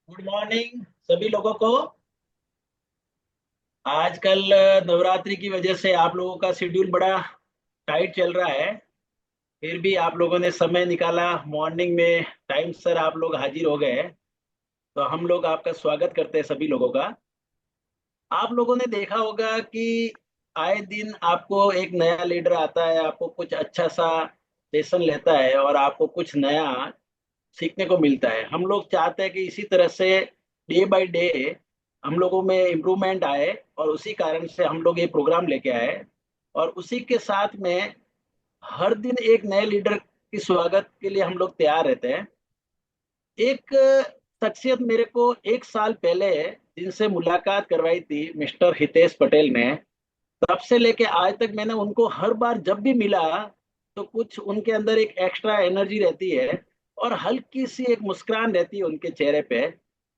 Good morning सभी लोगों को। आजकल नवरात्रि की वजह से आप लोगों का शेड्यूल बड़ा टाइट चल रहा है। फिर भी आप लोगों ने समय निकाला, मॉर्निंग में टाइम सर आप लोग हाजिर हो गए। तो हम लोग आपका स्वागत करते हैं सभी लोगों का। आप लोगों ने देखा होगा कि आए दिन आपको एक नया लीडर आता है, आपको कुछ अच्छा सा सेशन लेता है और आपको कुछ नया सीखने को मिलता है। हम लोग चाहते हैं कि इसी तरह से डे बाय डे हम लोगों में इम्प्रूवमेंट आए, और उसी कारण से हम लोग ये प्रोग्राम लेके आए। और उसी के साथ में हर दिन एक नए लीडर की स्वागत के लिए हम लोग तैयार रहते हैं। एक शख्सियत मेरे को एक साल पहले जिनसे मुलाकात करवाई थी, मिस्टर हितेश पटेल ने, तब से लेके आज तक मैंने उनको हर बार जब भी मिला तो कुछ उनके अंदर एक एक्स्ट्रा एनर्जी रहती है और हल्की सी एक मुस्कान रहती है उनके चेहरे पे।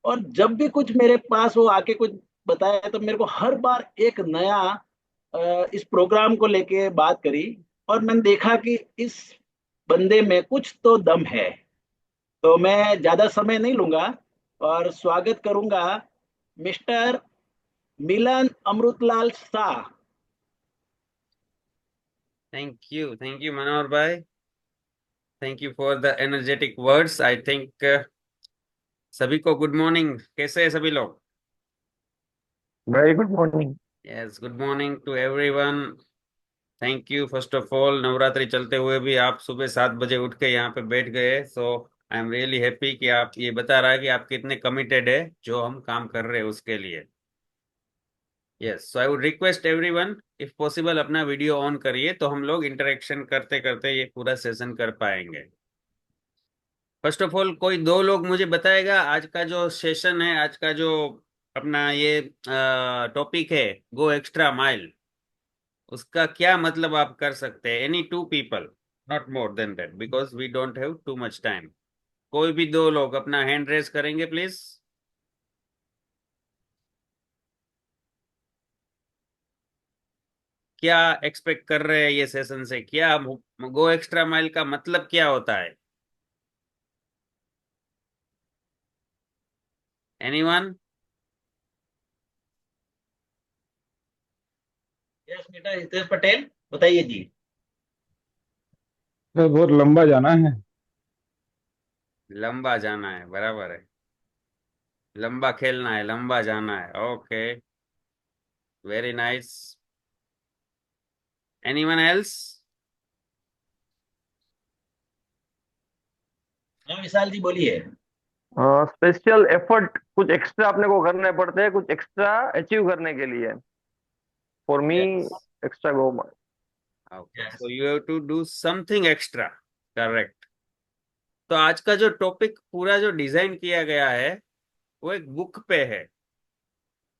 और जब भी कुछ मेरे पास वो आके कुछ बताया तो मेरे को हर बार एक नया इस प्रोग्राम को लेके बात करी। और मैंने देखा कि इस बंदे में कुछ तो दम है। तो मैं ज्यादा समय नहीं लूंगा और स्वागत करूंगा mister Milan Amritlal Shah. Thank you, Manor bhai. Thank you for the energetic words. I think सभी को गुड मॉर्निंग। कैसे हैं सभी लोग? Very good morning. Yes, good morning to everyone. Thank you first of all. Navratri चलते हुए भी आप सुबह 7 बजे उठ के यहाँ पे बैठ गए, सो आई एम रियली हैप्पी कि आप ये बता रहा है कि आप कितने कमिटेड है जो हम काम कर रहे हैं उसके लिए। Yes, so I would request everyone, if possible अपना वीडियो ऑन करिए तो हम लोग इंटरेक्शन करते करते ये पूरा सेशन कर पाएंगे। फर्स्ट ऑफ ऑल कोई दो लोग मुझे बताएगा आज का जो सेशन है, आज का जो अपना ये टॉपिक है, गो एक्स्ट्रा माइल, उसका क्या मतलब आप कर सकते हैं? Any two people, not more than that, because we don't have too much time. कोई भी दो लोग अपना हैंड रेज करेंगे प्लीज। क्या एक्सपेक्ट कर रहे हैं ये सेशन से? क्या गो एक्स्ट्रा माइल का मतलब क्या होता है? Anyone? Yes mister Hitesh Patel, बताइए जी। तो बहुत लंबा जाना है। लंबा जाना है, बराबर है। लंबा खेलना है, लंबा जाना है। Okay, very nice. Anyone else? हाँ विशाल जी बोलिए। स्पेशल एफर्ट कुछ एक्स्ट्रा अपने को करने पड़ते हैं, कुछ एक्स्ट्रा अचीव करने के लिए। For me yes. Extra go. Okay, yes. So you have to do something extra. Correct. तो आज का जो टॉपिक पूरा जो डिजाइन किया गया है वो एक बुक पे है।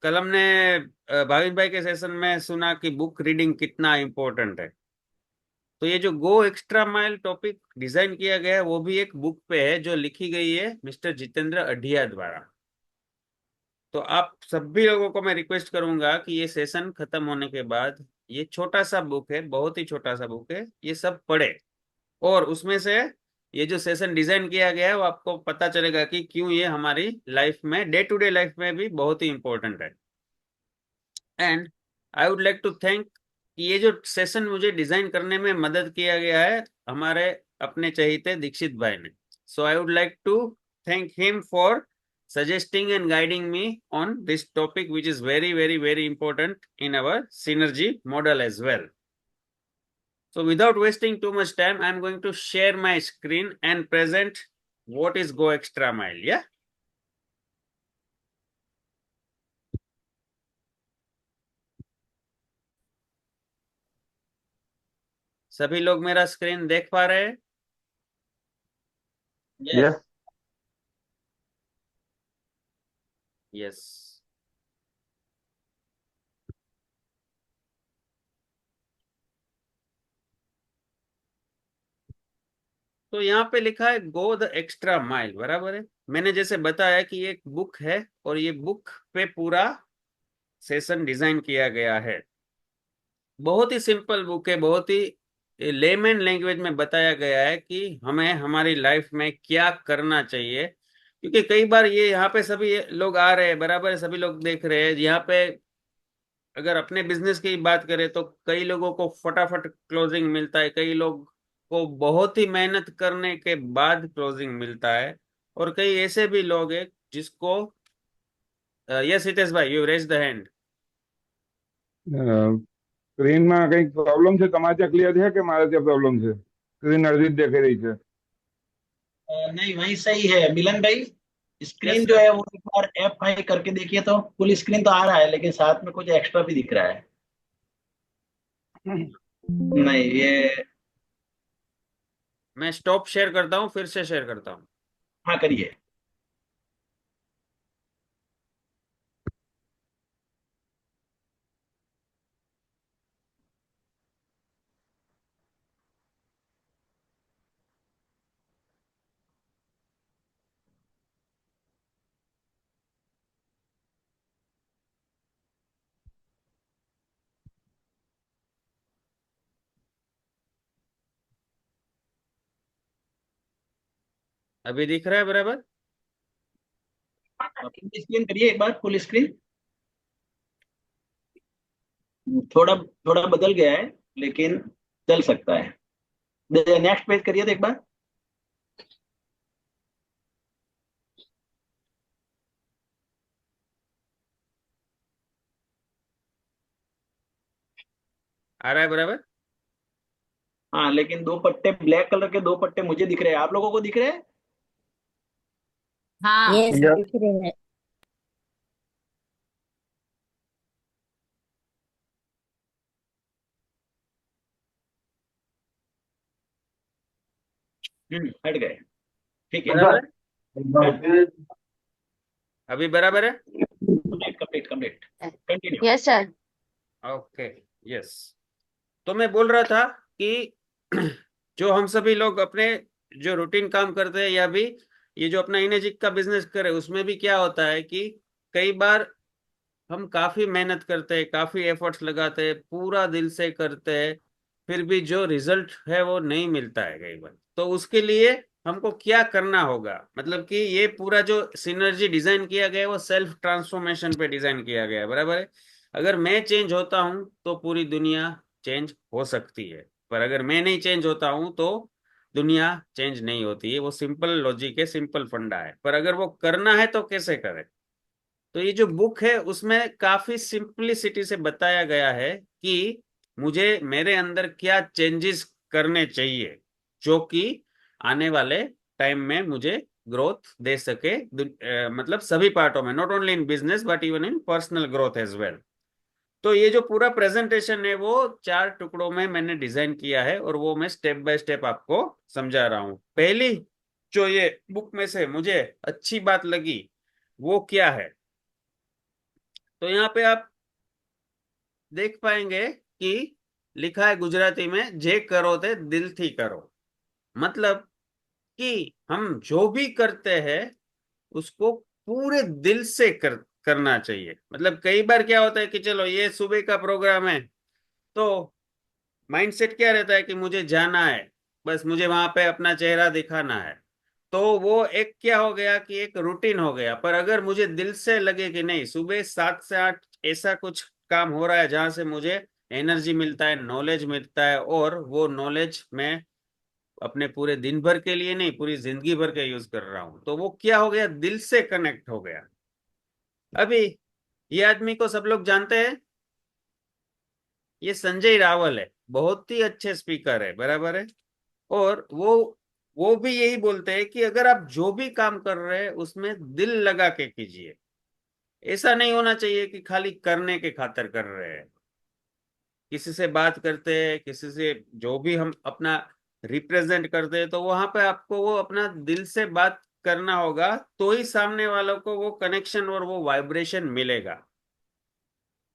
कल हमने भाविन भाई के सेशन में सुना कि बुक रीडिंग कितना इम्पोर्टेंट है। तो ये जो गो एक्स्ट्रा माइल टॉपिक डिजाइन किया गया है वो भी एक बुक पे है जो लिखी गई है मिस्टर जितेंद्र अढ़िया द्वारा। तो आप सभी लोगों को मैं रिक्वेस्ट करूंगा कि ये सेशन खत्म होने के बाद, ये छोटा सा बुक है, बहुत ही छोटा सा बुक है, ये सब पढ़े। और उसमें से ये जो सेशन डिजाइन किया गया है वो आपको पता चलेगा कि क्यों ये हमारी लाइफ में, डे टू डे लाइफ में भी बहुत ही इंपॉर्टेंट है। And I would like to thank, ये जो सेशन मुझे डिजाइन करने में मदद किया गया है हमारे अपने चहेते दीक्षित भाई ने। So I would like to thank him for suggesting and guiding me on this topic, which is very, very, very important in our synergy model as well. So without wasting too much time, I'm going to share my screen and present what is Go Extra Mile. Yeah. सभी लोग मेरा screen देख पा रहे हैं? Yes. Yes. Yes. तो यहाँ पे लिखा है गो द एक्स्ट्रा माइल, बराबर है। मैंने जैसे बताया कि ये एक बुक है और ये बुक पे पूरा सेशन डिजाइन किया गया है। बहुत ही सिंपल बुक है, बहुत ही लेमन लैंग्वेज में बताया गया है कि हमें हमारी लाइफ में क्या करना चाहिए क्योंकि कई बार ये यहाँ पे सभी लोग आ रहे हैं, बराबर है, सभी लोग देख रहे हैं यहाँ पे। अगर अपने बिजनेस की बात करें तो कई लोगों को फटाफट क्लोजिंग मिलता है, कई लोग को बहुत ही मेहनत करने के बाद क्लोजिंग मिलता है, और कई ऐसे भी लोग हैं जिसको यस हितेश भाई, यू रेज द हैंड। સ્ક્રીનમાં કંઈક પ્રોબ્લેમ છે? તમારે ત્યાં ક્લિયર છે કે મારે ત્યાં પ્રોબ્લેમ છે? સ્ક્રીન અડધી જ દેખાઈ રહી છે. नहीं वही सही है मिलन भाई। यस स्क्रीन जो सर। है वो एक बार F5 करके देखिए तो फुल स्क्रीन तो आ रहा है, लेकिन साथ में कुछ एक्स्ट्रा भी दिख रहा है। नहीं ये। मैं स्टॉप शेयर करता हूँ, फिर से शेयर करता हूँ। हाँ करिए। अभी दिख रहा है बराबर? फुल स्क्रीन करिए एक बार, फुल स्क्रीन। थोड़ा थोड़ा बदल गया है, लेकिन चल सकता है। नेक्स्ट पेज करिए तो एक बार। आ रहा है बराबर? हाँ लेकिन दो पट्टे ब्लैक कलर के, दो पट्टे मुझे दिख रहे हैं, आप लोगों को दिख रहे हैं? हाँ यस या दिख रहे हैं। हट गए। ठीक है। बराबर है? कंप्लीट अभी बराबर है? Complete complete. Continue. Yes sir. Okay. Yes. तो मैं बोल रहा था कि जो हम सभी लोग अपने जो रूटीन काम करते हैं, या भी ये जो अपना इनेजिक का बिजनेस करे, उसमें भी क्या होता है कि कई बार हम काफी मेहनत करते हैं, काफी एफर्ट्स लगाते हैं, पूरा दिल से करते हैं, फिर भी जो रिजल्ट है वो नहीं मिलता है कई बार। तो उसके लिए हमको क्या करना होगा, मतलब कि ये पूरा जो सिनर्जी डिजाइन किया गया है वो सेल्फ ट्रांसफॉर्मेशन पे डिजाइन किया गया है, बराबर है। अगर मैं चेंज होता हूं तो पूरी दुनिया चेंज हो सकती है, पर अगर मैं नहीं चेंज होता हूं तो दुनिया चेंज नहीं होती है। वो सिंपल लॉजिक है, सिंपल फंडा है। पर अगर वो करना है तो कैसे करें? तो ये जो बुक है उसमें काफी सिंपलिसिटी से बताया गया है कि मुझे मेरे अंदर क्या चेंजेस करने चाहिए, जो कि आने वाले टाइम में मुझे ग्रोथ दे सके, मतलब सभी पार्टों में, not only in business but even in personal growth as well. तो ये जो पूरा प्रेजेंटेशन है वो 4 टुकड़ों में मैंने डिजाइन किया है, और वो मैं स्टेप बाय स्टेप आपको समझा रहा हूँ। पहली जो ये बुक में से मुझे अच्छी बात लगी वो क्या है, तो यहाँ पे आप देख पाएंगे कि लिखा है गुजराती में, जे करो ते दिल थी करो। मतलब कि हम जो भी करते हैं उसको पूरे दिल से करना चाहिए। मतलब कई बार क्या होता है कि चलो ये सुबह का प्रोग्राम है, तो माइंडसेट क्या रहता है कि मुझे जाना है, बस मुझे वहां पे अपना चेहरा दिखाना है। तो वो एक क्या हो गया कि एक रूटीन हो गया। पर अगर मुझे दिल से लगे कि नहीं, सुबह 7 से 8 ऐसा कुछ काम हो रहा है जहां से मुझे एनर्जी मिलता है, नॉलेज मिलता है, और वो नॉलेज मैं अपने पूरे दिन भर के लिए नहीं, पूरी जिंदगी भर के यूज कर रहा हूं, तो वो क्या हो गया, दिल से कनेक्ट हो गया। अभी ये आदमी को सब लोग जानते हैं, ये संजय रावल है, बहुत ही अच्छे स्पीकर है, बराबर है। और वो भी यही बोलते हैं कि अगर आप जो भी काम कर रहे हैं उसमें दिल लगा के कीजिए। ऐसा नहीं होना चाहिए कि खाली करने के खातिर कर रहे हैं। किसी से बात करते हैं, किसी से जो भी हम अपना रिप्रेजेंट करते हैं, तो वहां पे आपको वो अपना दिल से बात करना होगा, तो ही सामने वालों को वो कनेक्शन और वो वाइब्रेशन मिलेगा।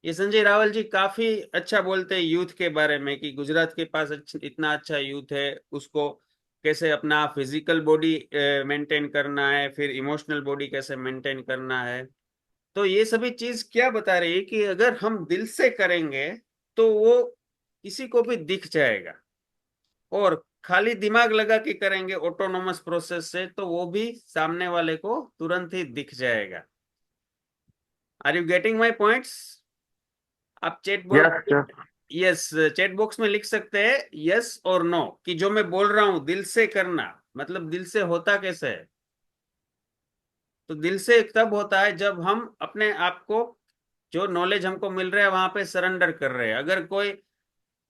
ये संजय रावल जी काफी अच्छा बोलते हैं यूथ के बारे में, कि गुजरात के पास इतना अच्छा यूथ है, उसको कैसे अपना फिजिकल बॉडी मेंटेन करना है, फिर इमोशनल बॉडी कैसे मेंटेन करना है। तो ये सभी चीज क्या बता रही है कि अगर हम दिल से करेंगे तो वो किसी को भी दिख जाएगा। और खाली दिमाग लगा के करेंगे ऑटोनोमस प्रोसेस से, तो वो भी सामने वाले को तुरंत ही दिख जाएगा। Are you getting my points? आप chat yes box, yes, chat box में लिख सकते हैं यस और नो, कि जो मैं बोल रहा हूं दिल से करना, मतलब दिल से होता कैसे है? तो दिल से तब होता है जब हम अपने आप को, जो नॉलेज हमको मिल रहा है वहां पे सरेंडर कर रहे हैं। अगर कोई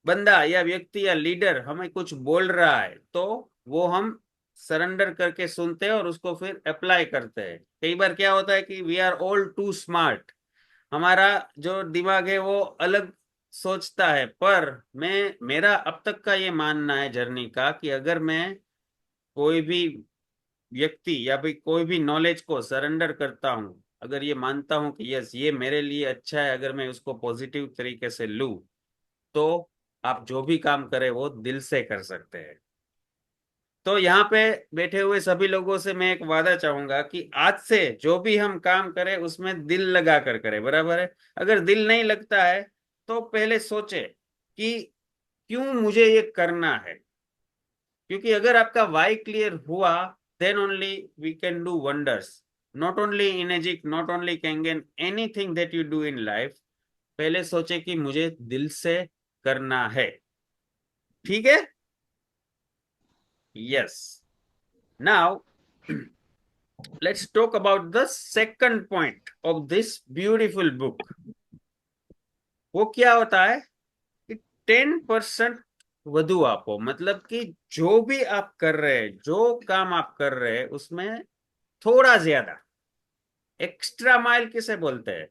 बंदा या व्यक्ति या लीडर हमें कुछ बोल रहा है तो वो हम सरेंडर करके सुनते हैं और उसको फिर अप्लाई करते हैं। कई बार क्या होता है कि we are all too smart, हमारा जो दिमाग है वो अलग सोचता है, पर मेरा अब तक का ये मानना है जर्नी का, कि अगर मैं कोई भी व्यक्ति या फिर कोई भी नॉलेज को सरेंडर करता हूँ, अगर ये मानता हूँ कि यस ये मेरे लिए अच्छा है, अगर मैं उसको पॉजिटिव तरीके से लूँ, तो आप जो भी काम करें वो दिल से कर सकते हैं। तो यहाँ पे बैठे हुए सभी लोगों से मैं एक वादा चाहूंगा कि आज से जो भी हम काम करें उसमें दिल लगा कर करें, बराबर है? अगर दिल नहीं लगता है तो पहले सोचे कि क्यों मुझे ये करना है, क्योंकि अगर आपका वाई क्लियर हुआ, then only we can do wonders, not only in एजिक, नॉट ओनली कैंगन, anything that you do in life, पहले सोचे कि मुझे दिल से करना है। ठीक है? Yes. Now let's talk about the second point of this beautiful book। वो क्या होता है कि 10% વધુ आपो, मतलब कि जो भी आप कर रहे हैं, जो काम आप कर रहे हैं उसमें थोड़ा ज्यादा, एक्स्ट्रा माइल किसे बोलते हैं?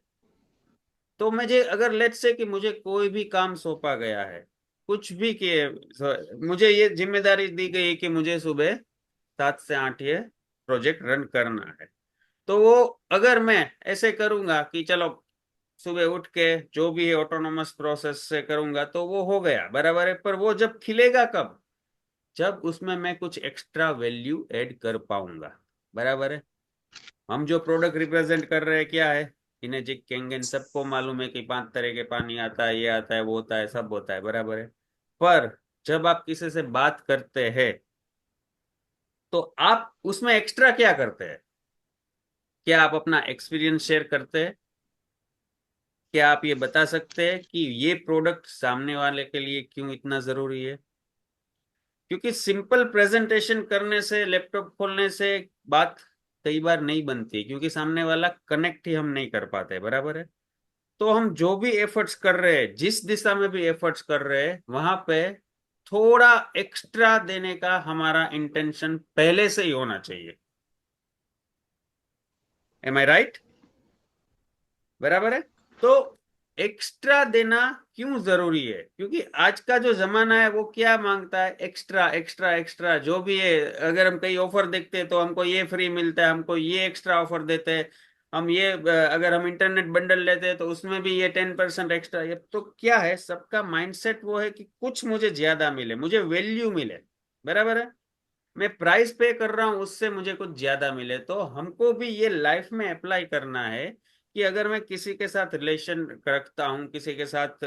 तो मुझे अगर लेट्स से कि मुझे कोई भी काम सौंपा गया है, कुछ भी किए, मुझे ये जिम्मेदारी दी गई है कि मुझे सुबह 7 से 8 ये प्रोजेक्ट रन करना है, तो वो अगर मैं ऐसे करूंगा कि चलो सुबह उठ के जो भी है ऑटोनोमस प्रोसेस से करूंगा तो वो हो गया, बराबर है। पर वो जब खिलेगा कब? जब उसमें मैं कुछ एक्स्ट्रा वैल्यू ऐड कर पाऊंगा, बराबर है। हम जो प्रोडक्ट रिप्रेजेंट कर रहे हैं क्या है? इनेजिक, केंगन, सबको मालूम है कि 5 तरह के पानी आता है, ये आता है, वो होता है, सब होता है, बराबर है। पर जब आप किसी से बात करते हैं तो आप उसमें एक्स्ट्रा क्या करते हैं? क्या आप अपना एक्सपीरियंस शेयर करते हैं? क्या आप ये बता सकते हैं कि ये प्रोडक्ट सामने वाले के लिए क्यों इतना जरूरी है? क्योंकि सिंपल प्रेजेंटेशन करने से, लैपटॉप खोलने से बात कई बार नहीं बनती, क्योंकि सामने वाला कनेक्ट ही हम नहीं कर पाते, बराबर है। तो हम जो भी एफर्ट्स कर रहे हैं, जिस दिशा में भी एफर्ट्स कर रहे हैं, वहां पे थोड़ा एक्स्ट्रा देने का हमारा इंटेंशन पहले से ही होना चाहिए। एम आई राइट? बराबर है। तो एक्स्ट्रा देना क्यों जरूरी है? क्योंकि आज का जो जमाना है वो क्या मांगता है? एक्स्ट्रा एक्स्ट्रा एक्स्ट्रा, जो भी है। अगर हम कहीं ऑफर देखते हैं तो हमको ये फ्री मिलता है, हमको ये एक्स्ट्रा ऑफर देते हैं, हम ये अगर हम इंटरनेट बंडल लेते हैं तो उसमें भी ये 10% एक्स्ट्रा। ये तो क्या है, सबका माइंडसेट वो है कि कुछ मुझे ज्यादा मिले, मुझे वैल्यू मिले, बराबर है। मैं प्राइस पे कर रहा हूं, उससे मुझे कुछ ज्यादा मिले। तो हमको भी ये लाइफ में अप्लाई करना है कि अगर मैं किसी के साथ रिलेशन रखता हूँ, किसी के साथ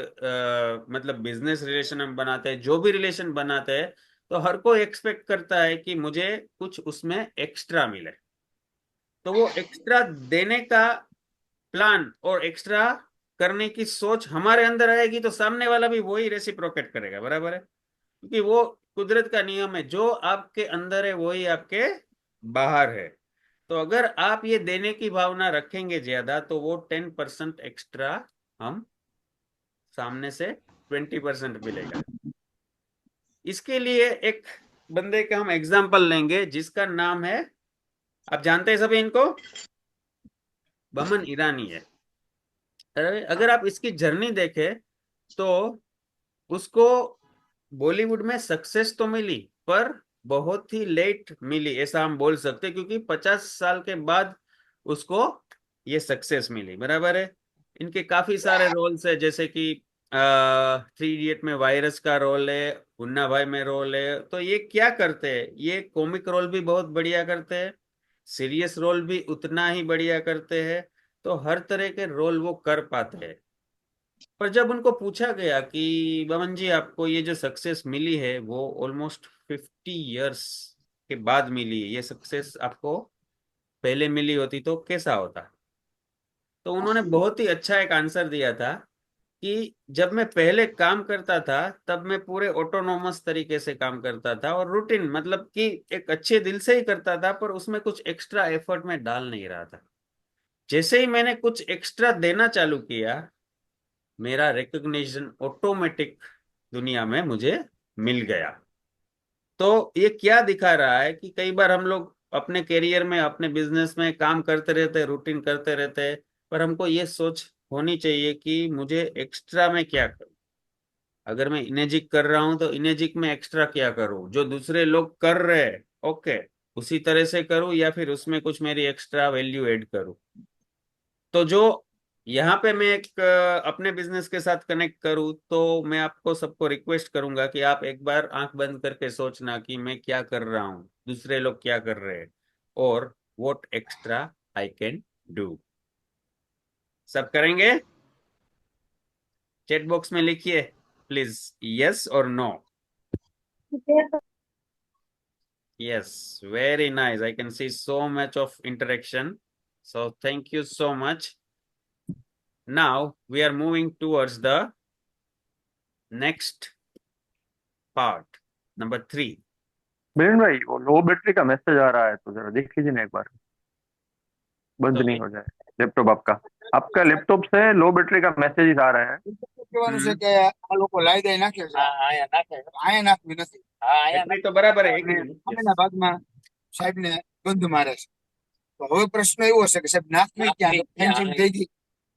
मतलब बिजनेस रिलेशन हम बनाते हैं, जो भी रिलेशन बनाते हैं, तो हर कोई एक्सपेक्ट करता है कि मुझे कुछ उसमें एक्स्ट्रा मिले। तो वो एक्स्ट्रा देने का प्लान और एक्स्ट्रा करने की सोच हमारे अंदर आएगी तो सामने वाला भी वही रेसिप्रोकेट करेगा, बराबर है। क्योंकि वो कुदरत का नियम है, जो आपके अंदर है वही आपके बाहर है। तो अगर आप ये देने की भावना रखेंगे ज्यादा, तो वो 10% एक्स्ट्रा हम सामने से 20% मिलेगा। इसके लिए एक बंदे का हम एग्जाम्पल लेंगे जिसका नाम है, आप जानते हैं सभी इनको, बमन ईरानी है। अगर आप इसकी जर्नी देखें तो उसको बॉलीवुड में सक्सेस तो मिली, पर बहुत ही लेट मिली, ऐसा हम बोल सकते हैं, क्योंकि 50 साल के बाद उसको ये सक्सेस मिली, बराबर है। इनके काफी सारे रोल्स है, जैसे कि 3 इडियट में वायरस का रोल है, मुन्ना भाई में रोल है। तो ये क्या करते हैं, ये कॉमिक रोल भी बहुत बढ़िया करते हैं, सीरियस रोल भी उतना ही बढ़िया करते हैं। तो हर तरह के रोल वो कर पाते हैं। पर जब उनको पूछा गया कि बमन जी आपको ये जो सक्सेस मिली है वो ऑलमोस्ट 50 इयर्स के बाद मिली है, ये सक्सेस आपको पहले मिली होती तो कैसा होता? तो उन्होंने बहुत ही अच्छा एक आंसर दिया था कि जब मैं पहले काम करता था तब मैं पूरे ऑटोनोमस तरीके से काम करता था और रूटीन मतलब कि एक अच्छे दिल से ही करता था, पर उसमें कुछ एक्स्ट्रा एफर्ट में डाल नहीं रहा था। जैसे ही मैंने कुछ एक्स्ट्रा देना चालू किया, मेरा रिकग्निशन ऑटोमेटिक दुनिया में मुझे मिल गया। तो ये क्या दिखा रहा है कि कई बार हम लोग अपने करियर में अपने बिजनेस में काम करते रहते हैं, रूटीन करते रहते हैं, पर हमको ये सोच होनी चाहिए कि मुझे एक्स्ट्रा में क्या करूं। अगर मैं इनेजिक कर रहा हूं तो इनेजिक में एक्स्ट्रा क्या करूं, जो दूसरे लोग कर रहे हैं ओके उसी तरह से करूं या फिर उसमें कुछ मेरी एक्स्ट्रा वैल्यू ऐड करूं। तो जो यहाँ पे मैं एक अपने बिजनेस के साथ कनेक्ट करूँ तो मैं आपको सबको रिक्वेस्ट करूंगा कि आप एक बार आंख बंद करके सोचना कि मैं क्या कर रहा हूँ, दूसरे लोग क्या कर रहे हैं, और what extra I can do. सब करेंगे? चैट बॉक्स में लिखिए प्लीज यस और no. Yes, very nice, I can see so much of interaction, so thank you so much. Now we are moving towards the next part, number 3। Biren भाई, वो लो battery का message आ रहा है, तो जरा देख लीजिए ना एक बार, बंद नहीं सॉरी। हो जाए लैपटॉप आपका। आपका लैपटॉप से लो बैटरी का मैसेज आ रहा है। કહેવાનું છે હમ કે આ લોકો લાઈ દઈ નાખે છે અહીંયા નાખવી નથી બેટરી તો બરાબર है एक અને मिनट यस। સામેના ભાગમાં સાહેબને ગંધ મારે છે તો હવે પ્રશ્ન એવો છે કે સાહેબ નાખવી ક્યાં ફેન્સિંગ થઈ ગઈ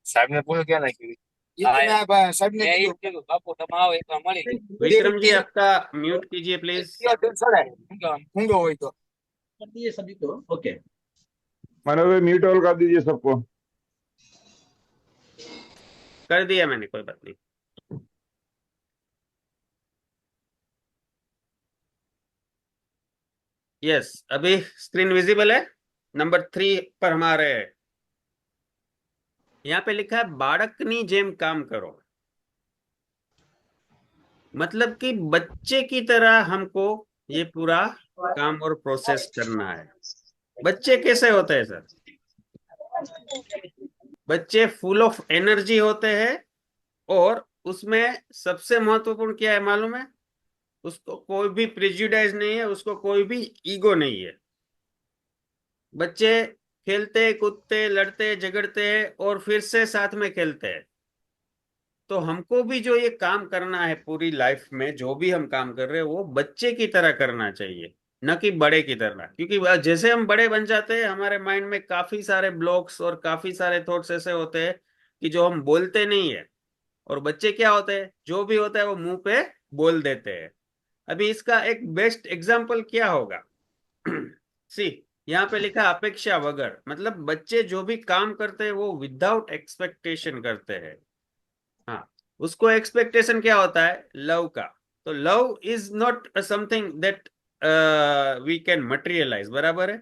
સાહેબ ને પૂછો ક્યાં નાખી એ તમે સાહેબ ने કીધું બાપુ તમે આવો એકવાર મળી विक्रम जी आपका म्यूट कीजिए प्लीज। ઊંઘો હોય तो कर दिए सभी को, ओके। मनोज भाई म्यूट ऑल कर दीजिए सबको। कर दिया मैंने, कोई बात नहीं। यस, अभी स्क्रीन विजिबल है। नंबर 3 पर हमारे यहाँ पे लिखा है बाड़कनी जेम काम करो। मतलब कि बच्चे की तरह हमको ये पूरा काम और प्रोसेस करना है। बच्चे कैसे होते हैं सर? बच्चे फुल ऑफ एनर्जी होते हैं और उसमें सबसे महत्वपूर्ण क्या है मालूम है? उसको कोई भी प्रेजुडाइज नहीं है, उसको कोई भी ईगो नहीं है। बच्चे खेलते कूदते लड़ते झगड़ते हैं और फिर से साथ में खेलते हैं। तो हमको भी जो ये काम करना है पूरी लाइफ में, जो भी हम काम कर रहे हैं वो बच्चे की तरह करना चाहिए, न कि बड़े की तरह। क्योंकि जैसे हम बड़े बन जाते हैं हमारे माइंड में काफी सारे ब्लॉक्स और काफी सारे थॉट्स ऐसे होते हैं कि जो हम बोलते नहीं है, और बच्चे क्या होते हैं, जो भी होता है वो मुंह पे बोल देते हैं। अभी इसका एक बेस्ट एग्जाम्पल क्या होगा? सी, यहाँ पे लिखा अपेक्षा वगर, मतलब बच्चे जो भी काम करते हैं वो विदाउट एक्सपेक्टेशन करते हैं। हाँ, उसको एक्सपेक्टेशन क्या होता है? लव का। तो love is not something that we can materialise, बराबर है।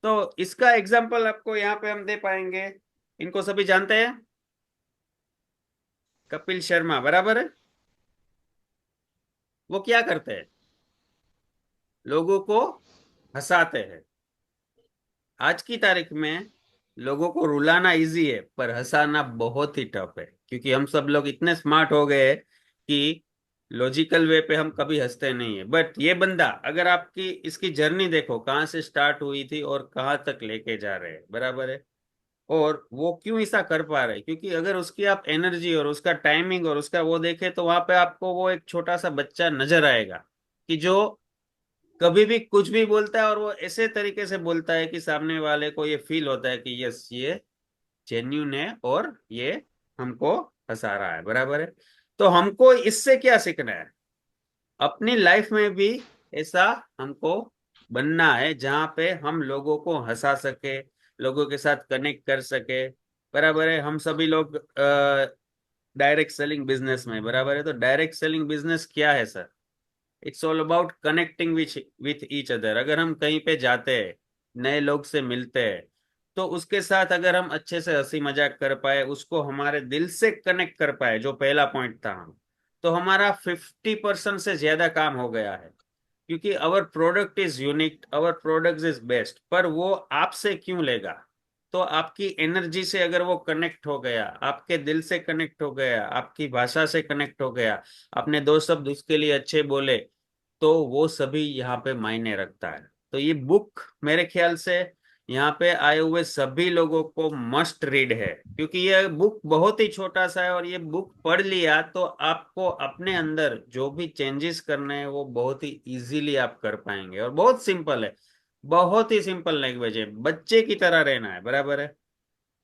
तो इसका एग्जाम्पल आपको यहाँ पे हम दे पाएंगे, इनको सभी जानते हैं, कपिल शर्मा, बराबर है। वो क्या करते हैं? लोगों को हंसाते हैं। आज की तारीख में लोगों को रुलाना इजी है पर हंसाना बहुत ही टफ है, क्योंकि हम सब लोग इतने स्मार्ट हो गए हैं कि लॉजिकल वे पे हम कभी हंसते नहीं है। बट ये बंदा, अगर आपकी इसकी जर्नी देखो कहाँ से स्टार्ट हुई थी और कहाँ तक लेके जा रहे हैं, बराबर है। और वो क्यों ऐसा कर पा रहे हैं? क्योंकि अगर उसकी आप एनर्जी और उसका टाइमिंग और उसका वो देखे तो वहां पे आपको वो एक छोटा सा बच्चा नजर आएगा कि जो कभी भी कुछ भी बोलता है और वो ऐसे तरीके से बोलता है कि सामने वाले को ये फील होता है कि यस ये जेन्यून है और ये हमको हंसा रहा है, बराबर है। तो हमको इससे क्या सीखना है? अपनी लाइफ में भी ऐसा हमको बनना है जहां पे हम लोगों को हंसा सके, लोगों के साथ कनेक्ट कर सके, बराबर है। हम सभी लोग डायरेक्ट सेलिंग बिजनेस में, बराबर है। तो डायरेक्ट सेलिंग बिजनेस क्या है sir? It's all about connecting with each other. अगर हम कहीं पे जाते हैं, नए लोग से मिलते हैं, तो उसके साथ अगर हम अच्छे से हंसी मजाक कर पाए, उसको हमारे दिल से कनेक्ट कर पाए, जो पहला पॉइंट था, हम तो हमारा 50% से ज्यादा काम हो गया है। क्योंकि अवर product is unique, our product is best, पर वो आपसे क्यों लेगा? तो आपकी एनर्जी से अगर वो कनेक्ट हो गया, आपके दिल से कनेक्ट हो गया, आपकी भाषा से कनेक्ट हो गया, आपने दो शब्द उसके लिए अच्छे बोले, तो वो सभी यहाँ पे मायने रखता है। तो ये बुक मेरे ख्याल से यहाँ पे आए हुए सभी लोगों को मस्ट रीड है, क्योंकि ये बुक बहुत ही छोटा सा है, और ये बुक पढ़ लिया तो आपको अपने अंदर जो भी चेंजेस करने हैं वो बहुत ही इजीली आप कर पाएंगे। और बहुत सिंपल है, बहुत ही सिंपल लैंग्वेज है, बच्चे की तरह रहना है, बराबर है।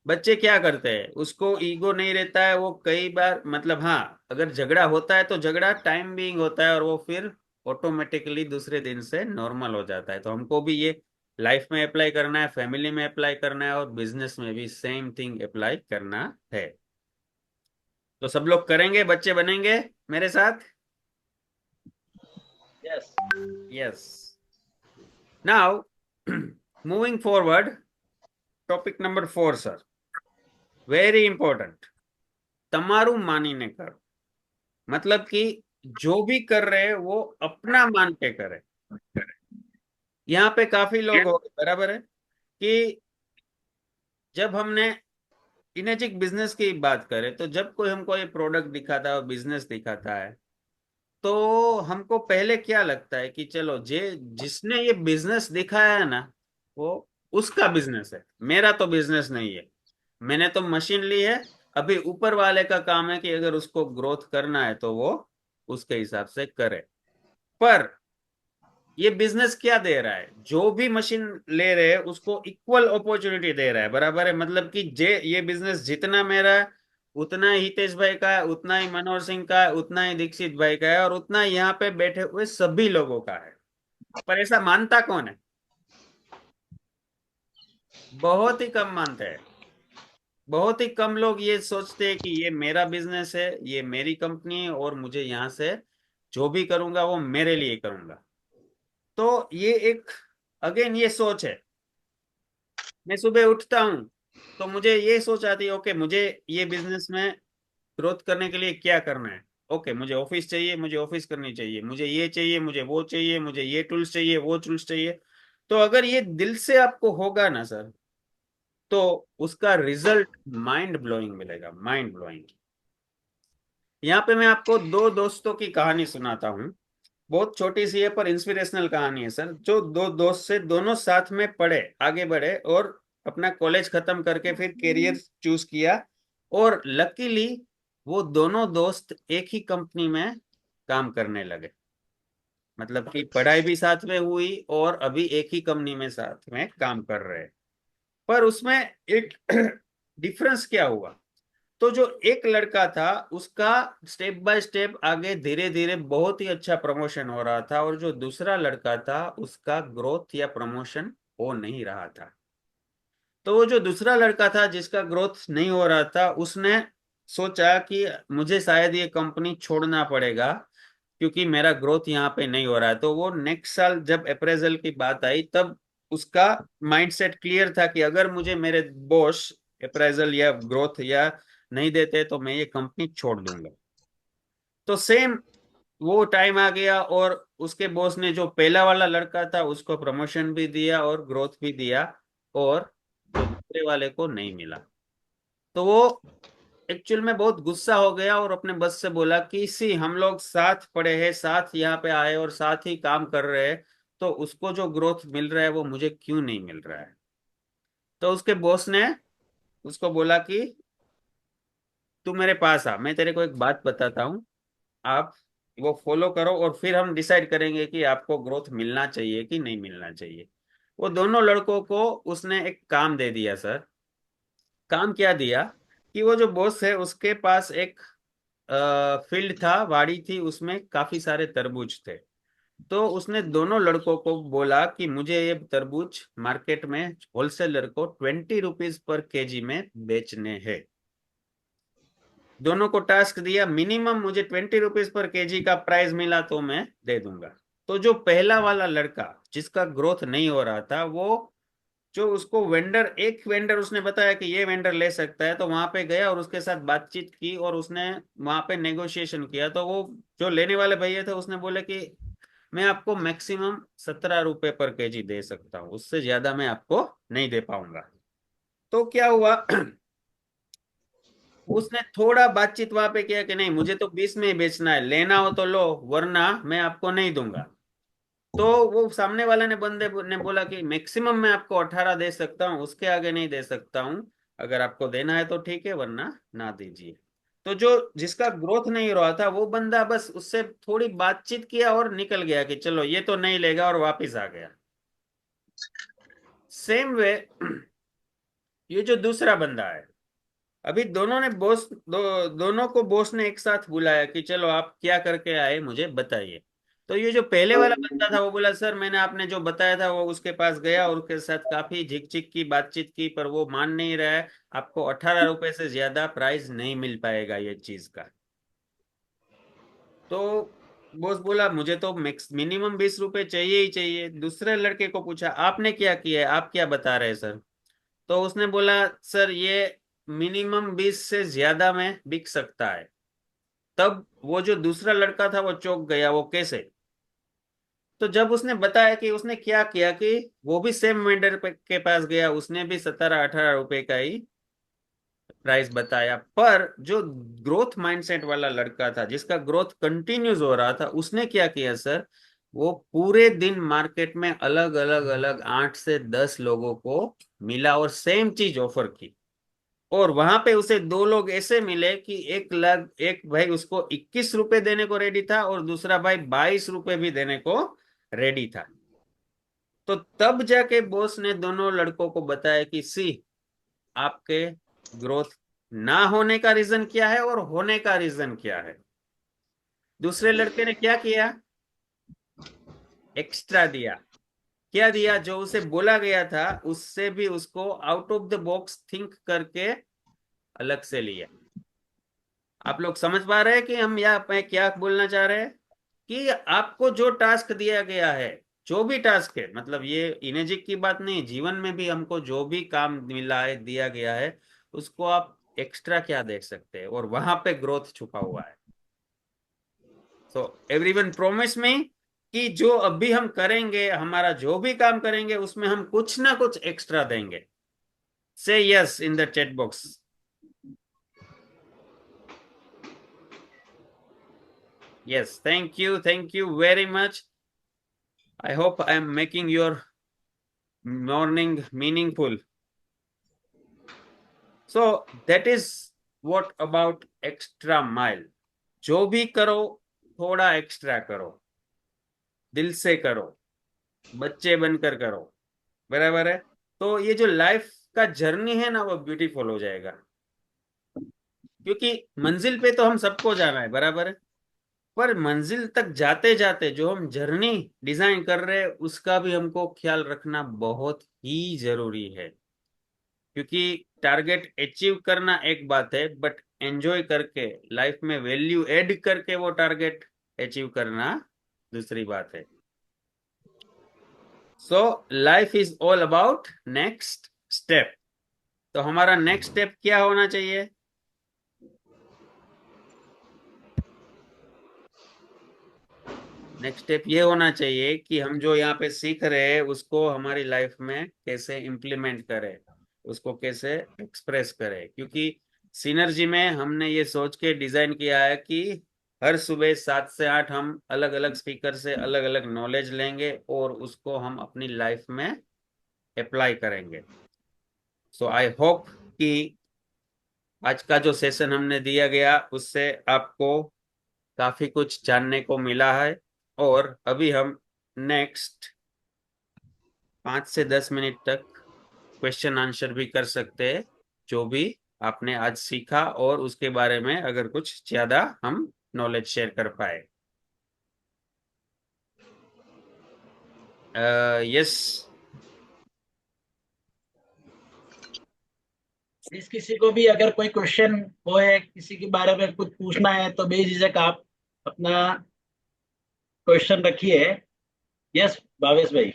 बच्चे क्या करते हैं, उसको ईगो नहीं रहता है, वो कई बार मतलब, हाँ, अगर झगड़ा होता है तो झगड़ा टाइम बीइंग होता है, और वो फिर ऑटोमेटिकली दूसरे दिन से नॉर्मल हो जाता है। तो हमको भी ये लाइफ में अप्लाई करना है, फैमिली में अप्लाई करना है, और बिजनेस में भी सेम थिंग अप्लाई करना है। तो सब लोग करेंगे, बच्चे बनेंगे मेरे साथ। Yes. Yes. Now moving forward, topic number 4 sir, very important. તમારું માનીને કરો, मतलब कि जो भी कर रहे हैं वो अपना मान के करे। यहाँ पे काफी लोग हो, बराबर है, कि जब हमने इनेजिक बिजनेस की बात करें, तो जब कोई हमको ये प्रोडक्ट दिखाता है, बिजनेस दिखाता है, तो हमको पहले क्या लगता है कि चलो, जे जिसने ये बिजनेस दिखाया है ना, वो उसका बिजनेस है, मेरा तो बिजनेस नहीं है। मैंने तो मशीन ली है, अभी ऊपर वाले का काम है कि अगर उसको ग्रोथ करना है तो वो उसके हिसाब से करे। पर ये बिजनेस क्या दे रहा है, जो भी मशीन ले रहे हैं उसको इक्वल अपॉर्चुनिटी दे रहा है, बराबर है। मतलब कि जे ये बिजनेस जितना मेरा है, उतना ही हितेश भाई का है, उतना ही मनोहर सिंह का है, उतना ही दीक्षित भाई का है, और उतना यहाँ पे बैठे हुए सभी लोगों का है। पर ऐसा मानता कौन है? बहुत ही कम मानते हैं। बहुत ही कम लोग ये सोचते हैं कि ये मेरा बिजनेस है, ये मेरी कंपनी है, और मुझे यहाँ से जो भी करूंगा वो मेरे लिए करूंगा। तो ये एक, अगेन, ये सोच है। मैं सुबह उठता हूँ तो मुझे ये सोच आती है, ओके, मुझे ये बिजनेस में ग्रोथ करने के लिए क्या करना है। ओके, मुझे ऑफिस चाहिए, मुझे ऑफिस करनी चाहिए, मुझे ये चाहिए, मुझे वो चाहिए, मुझे ये टूल्स चाहिए, वो टूल्स चाहिए। तो अगर ये दिल से आपको होगा ना सर, तो उसका रिजल्ट माइंड ब्लोइंग मिलेगा, माइंड ब्लोइंग। यहाँ पे मैं आपको दो दोस्तों की कहानी सुनाता हूँ। बहुत छोटी सी है पर इंस्पिरेशनल कहानी है सर। जो दो दोस्त से, दोनों साथ में पढ़े, आगे बढ़े, और अपना कॉलेज खत्म करके फिर करियर चूज किया, और लकीली वो दोनों दोस्त एक ही कंपनी में काम करने लगे। मतलब कि पढ़ाई भी साथ में हुई, और अभी एक ही कंपनी में साथ में काम कर रहे हैं। पर उसमें एक डिफरेंस क्या हुआ, तो जो एक लड़का था उसका स्टेप बाय स्टेप आगे धीरे धीरे बहुत ही अच्छा प्रमोशन हो रहा था, और जो दूसरा लड़का था उसका ग्रोथ या प्रमोशन हो नहीं रहा था। तो वो जो दूसरा लड़का था जिसका ग्रोथ नहीं हो रहा था, उसने सोचा कि मुझे शायद ये कंपनी छोड़ना पड़ेगा, क्योंकि मेरा ग्रोथ यहाँ पे नहीं हो रहा है। तो वो नेक्स्ट साल जब अप्रेजल की बात आई, तब उसका माइंडसेट क्लियर था कि अगर मुझे मेरे बॉस अप्रेजल या ग्रोथ या नहीं देते तो मैं ये कंपनी छोड़ दूंगा। तो सेम वो टाइम आ गया, और उसके बॉस ने, जो पहला वाला लड़का था, उसको प्रमोशन भी दिया और ग्रोथ भी दिया, और जो दूसरे वाले को नहीं मिला। तो वो एक्चुअल में बहुत गुस्सा हो गया, और अपने बस से बोला कि सी, हम लोग साथ पढ़े हैं, साथ यहाँ पे आए, और साथ ही काम कर रहे हैं, तो उसको जो ग्रोथ मिल रहा है वो मुझे क्यों नहीं मिल रहा है। तो उसके बॉस ने उसको बोला कि तू मेरे पास आ, मैं तेरे को एक बात बताता हूँ, आप वो फॉलो करो, और फिर हम डिसाइड करेंगे कि आपको ग्रोथ मिलना चाहिए कि नहीं मिलना चाहिए। वो दोनों लड़कों को उसने एक काम दे दिया सर। काम क्या दिया, कि वो जो बॉस है उसके पास एक फील्ड था, वाड़ी थी, उसमें काफी सारे तरबूज थे। तो उसने दोनों लड़कों को बोला कि मुझे ये तरबूज मार्केट में होलसेलर को 20 रुपीज पर केजी में बेचने हैं। दोनों को टास्क दिया, मिनिमम मुझे 20 रुपीज पर केजी का प्राइस मिला तो मैं दे दूंगा। तो जो पहला वाला लड़का जिसका ग्रोथ नहीं हो रहा था, वो जो उसको वेंडर, एक वेंडर उसने बताया कि ये वेंडर ले सकता है, तो वहां पे गया और उसके साथ बातचीत की और उसने वहां पे नेगोशिएशन किया। तो वो जो लेने वाले भैया थे उसने बोले कि मैं आपको मैक्सिमम 17 रुपए पर केजी दे सकता हूँ, उससे ज्यादा मैं आपको नहीं दे पाऊंगा। तो क्या हुआ उसने थोड़ा बातचीत वहां पे किया कि नहीं, मुझे तो 20 में ही बेचना है, लेना हो तो लो वरना मैं आपको नहीं दूंगा। तो वो सामने वाले ने बंदे ने बोला कि मैक्सिमम मैं आपको 18 दे सकता हूँ, उसके आगे नहीं दे सकता हूँ, अगर आपको देना है तो ठीक है वरना ना दीजिए। तो जो जिसका ग्रोथ नहीं हो रहा था वो बंदा बस उससे थोड़ी बातचीत किया और निकल गया कि चलो ये तो नहीं लेगा, और वापिस आ गया। सेम वे ये जो दूसरा बंदा है, अभी दोनों ने दोनों को बॉस ने एक साथ बुलाया कि चलो आप क्या करके आए मुझे बताइए। तो ये जो पहले वाला बंदा था वो बोला सर मैंने आपने जो बताया था वो उसके पास गया और उसके साथ काफी झिकझिक की बातचीत की, पर वो मान नहीं रहा है, आपको 18 रुपए से ज्यादा प्राइस नहीं मिल पाएगा ये चीज का। तो बॉस बोला मुझे तो मिनिमम 20 रुपए चाहिए ही चाहिए। दूसरे लड़के को पूछा आपने क्या किया है, आप क्या बता रहे हैं सर। तो उसने बोला सर ये मिनिमम 20 से ज्यादा में बिक सकता है। तब वो जो दूसरा लड़का था वो चौंक गया, वो कैसे। तो जब उसने बताया कि उसने क्या किया कि वो भी सेम वेंडर के पास गया, उसने भी 17-18 रुपए का ही प्राइस बताया, पर जो ग्रोथ माइंडसेट वाला लड़का था जिसका ग्रोथ कंटिन्यूस हो रहा था उसने क्या किया सर, वो पूरे दिन मार्केट में अलग अलग अलग 8 से 10 लोगों को मिला और सेम चीज ऑफर की। और वहां पे उसे दो लोग ऐसे मिले कि एक भाई उसको 21 रुपए देने को रेडी था और दूसरा भाई 22 रुपए भी देने को रेडी था। तो तब जाके बॉस ने दोनों लड़कों को बताया कि सी, आपके ग्रोथ ना होने का रीजन क्या है और होने का रीजन क्या है। दूसरे लड़के ने क्या किया, एक्स्ट्रा दिया। क्या दिया, जो उसे बोला गया था उससे भी उसको out of the box think करके अलग से लिया। आप लोग समझ पा रहे हैं कि हम यहाँ पे क्या बोलना चाह रहे हैं, कि आपको जो टास्क दिया गया है, जो भी टास्क है, मतलब ये इमेजिक की बात नहीं, जीवन में भी हमको जो भी काम मिला है दिया गया है उसको आप एक्स्ट्रा क्या देख सकते हैं, और वहां पे ग्रोथ छुपा हुआ है। सो एवरीवन प्रॉमिस मी कि जो अभी हम करेंगे, हमारा जो भी काम करेंगे उसमें हम कुछ ना कुछ एक्स्ट्रा देंगे। से yes in the chat box. Yes, thank you very much. I hope I am making your morning meaningful. So that is what about extra mile. जो भी करो थोड़ा एक्स्ट्रा करो, दिल से करो, बच्चे बनकर करो, बराबर है। तो ये जो लाइफ का जर्नी है ना वो ब्यूटीफुल हो जाएगा, क्योंकि मंजिल पे तो हम सबको जाना है, बराबर है। पर मंजिल तक जाते जाते जो हम जर्नी डिजाइन कर रहे हैं उसका भी हमको ख्याल रखना बहुत ही जरूरी है। क्योंकि टारगेट अचीव करना एक बात है, बट एंजॉय करके लाइफ में वैल्यू ऐड करके वो टारगेट अचीव करना दूसरी बात है। So life is all about next step. तो हमारा नेक्स्ट स्टेप क्या होना चाहिए, नेक्स्ट स्टेप ये होना चाहिए कि हम जो यहाँ पे सीख रहे हैं उसको हमारी लाइफ में कैसे इम्प्लीमेंट करें, उसको कैसे एक्सप्रेस करें। क्योंकि सिनर्जी में हमने ये सोच के डिजाइन किया है कि हर सुबह 7 से 8 हम अलग अलग स्पीकर से अलग अलग नॉलेज लेंगे और उसको हम अपनी लाइफ में अप्लाई करेंगे। सो आई होप कि आज का जो सेशन हमने दिया गया उससे आपको काफी कुछ जानने को मिला है। और अभी हम नेक्स्ट 5 से 10 मिनट तक क्वेश्चन आंसर भी कर सकते हैं, जो भी आपने आज सीखा और उसके बारे में अगर कुछ ज्यादा हम नॉलेज शेयर कर पाए। यस, इस किसी को भी अगर कोई क्वेश्चन हो है, किसी के बारे में कुछ पूछना है तो बेझिझक आप अपना क्वेश्चन रखिए। यस भावेश भाई।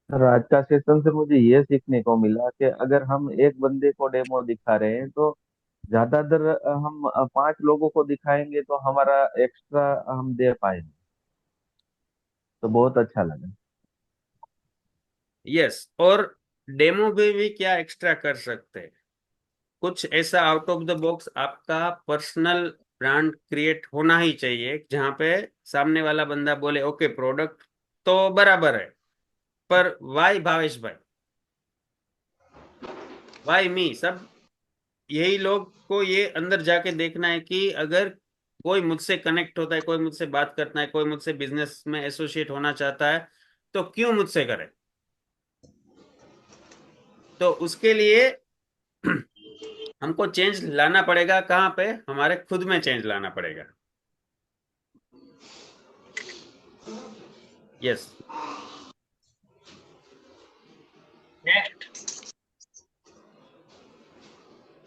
सर आज का सेशन से मुझे ये सीखने को मिला कि अगर हम एक बंदे को डेमो दिखा रहे हैं तो ज्यादातर हम 5 लोगों को दिखाएंगे तो हमारा एक्स्ट्रा हम दे पाएंगे। तो बहुत अच्छा लगा। यस, और डेमो भी क्या एक्स्ट्रा कर सकते हैं, कुछ ऐसा आउट ऑफ द बॉक्स आपका पर्सनल ब्रांड क्रिएट होना ही चाहिए, जहां पे सामने वाला बंदा बोले ओके प्रोडक्ट तो बराबर है, पर वाई भावेश भाई, वाई मी, सब यही लोग को ये अंदर जाके देखना है कि अगर कोई मुझसे कनेक्ट होता है, कोई मुझसे बात करता है, कोई मुझसे बिजनेस में एसोसिएट होना चाहता है, तो क्यों मुझसे करे। तो उसके लिए हमको चेंज लाना पड़ेगा, कहाँ पे, हमारे खुद में चेंज लाना पड़ेगा। यस। नेक्स्ट,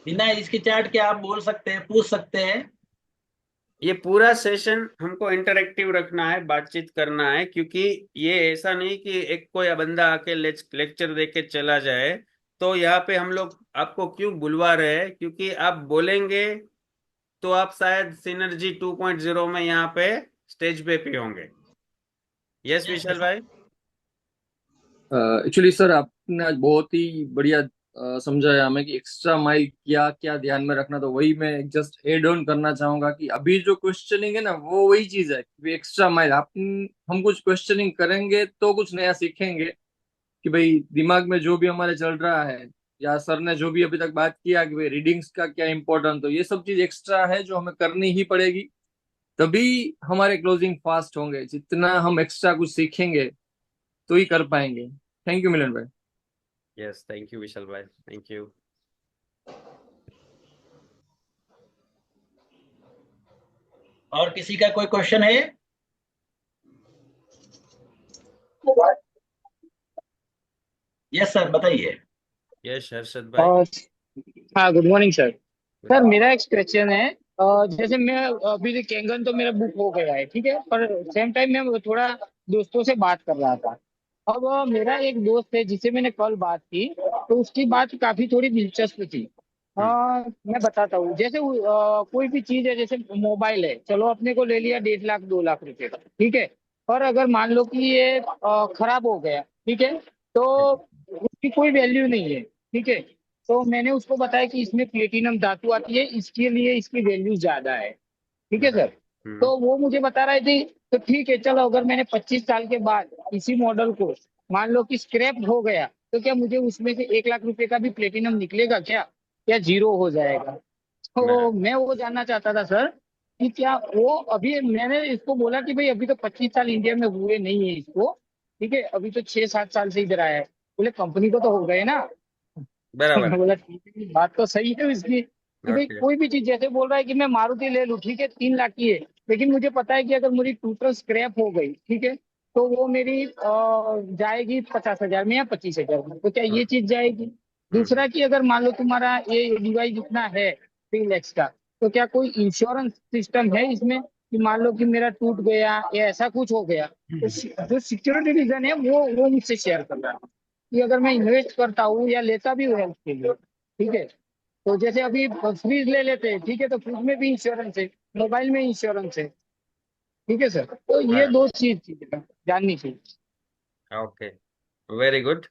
बिना इसके चार्ट के आप बोल सकते हैं, पूछ सकते हैं। ये पूरा सेशन हमको इंटरेक्टिव रखना है, बातचीत करना है, क्योंकि ये ऐसा नहीं कि एक कोई बंदा आके लेक्चर दे के चला जाए। तो यहाँ पे हम लोग आपको क्यों बुलवा रहे हैं, क्योंकि आप बोलेंगे तो आप शायद सिनर्जी 2.0 में यहाँ पे स्टेज पे भी होंगे। यस विशाल भाई। एक्चुअली सर आपने आज बहुत ही बढ़िया समझाया हमें कि एक्स्ट्रा माइल क्या क्या ध्यान में रखना। तो वही मैं जस्ट एड ऑन करना चाहूंगा कि अभी जो क्वेश्चनिंग है ना वो वही चीज है कि एक्स्ट्रा माइल आप हम कुछ क्वेश्चनिंग करेंगे तो कुछ नया सीखेंगे कि भाई दिमाग में जो भी हमारे चल रहा है, या सर ने जो भी अभी तक बात किया कि भाई रीडिंग्स का क्या इंपॉर्टेंट, तो ये सब चीज एक्स्ट्रा है जो हमें करनी ही पड़ेगी। तभी हमारे क्लोजिंग फास्ट होंगे। जितना हम एक्स्ट्रा कुछ सीखेंगे तो ही कर पाएंगे। थैंक यू मिलन भाई। यस, थैंक यू विशाल भाई, थैंक यू। और किसी का कोई क्वेश्चन है? यस सर, बताइए। यस हर्षद भाई। और हाँ, गुड मॉर्निंग सर। सर मेरा एक क्वेश्चन है। जैसे मैं अभी कैंगन तो मेरा बुक हो गया है, ठीक है, पर सेम टाइम मैं थोड़ा दोस्तों से बात कर रहा था। अब मेरा एक दोस्त है जिससे मैंने कल बात की, तो उसकी बात काफी थोड़ी दिलचस्प थी। हम्म। मैं बताता हूँ। जैसे कोई भी चीज है, जैसे मोबाइल है, चलो अपने को ले लिया 1.5 लाख 2 लाख रुपए का, ठीक है। पर अगर मान लो कि ये खराब हो गया, ठीक है, तो उसकी कोई वैल्यू नहीं है, ठीक है। तो मैंने उसको बताया कि इसमें प्लेटिनम धातु आती है, इसके लिए इसकी वैल्यू ज्यादा है, ठीक है हम्म। सर। हम्म। तो वो मुझे बता रहे थे, तो ठीक है चलो, अगर मैंने 25 साल के बाद इसी मॉडल को मान लो कि स्क्रैप हो गया, तो क्या मुझे उसमें से 1 लाख रुपए का भी प्लेटिनम निकलेगा क्या, या जीरो हो जाएगा? तो बराबर। मैं वो जानना चाहता था सर कि क्या वो, अभी मैंने इसको बोला कि भाई अभी तो 25 साल इंडिया में हुए नहीं है इसको, ठीक है, अभी तो 6-7 साल से इधर आया है। बोले कंपनी को तो हो गए ना। तो बराबर मैं है। बोला ठीक है, बात तो सही है उसकी कि भाई ओके। कोई भी चीज, जैसे बोल रहा है कि मैं मारुति ले लूं, ठीक है, 3 लाख की है, लेकिन मुझे पता है कि अगर मेरी टोटल स्क्रैप हो गई, ठीक है, तो वो मेरी जाएगी 50,000 में या 25,000 में, तो क्या हम्म। ये चीज जाएगी? हम्म। दूसरा कि अगर मान लो तुम्हारा ये डिवाइस इतना है 3 लाख का, तो क्या कोई इंश्योरेंस सिस्टम है इसमें कि मान लो कि मेरा टूट गया या ऐसा कुछ हो गया, तो जो सिक्योरिटी रीजन है वो मुझसे शेयर कर रहा है कि अगर मैं इन्वेस्ट करता हूँ या लेता भी हूँ हेल्थ के लिए, ठीक है, तो जैसे अभी फ्रिज ले लेते हैं, ठीक है, तो फ्रिज में भी इंश्योरेंस है, मोबाइल में इंश्योरेंस है, ठीक है सर। तो ये बराबर। दो चीज जाननी चाहिए। Okay, very good.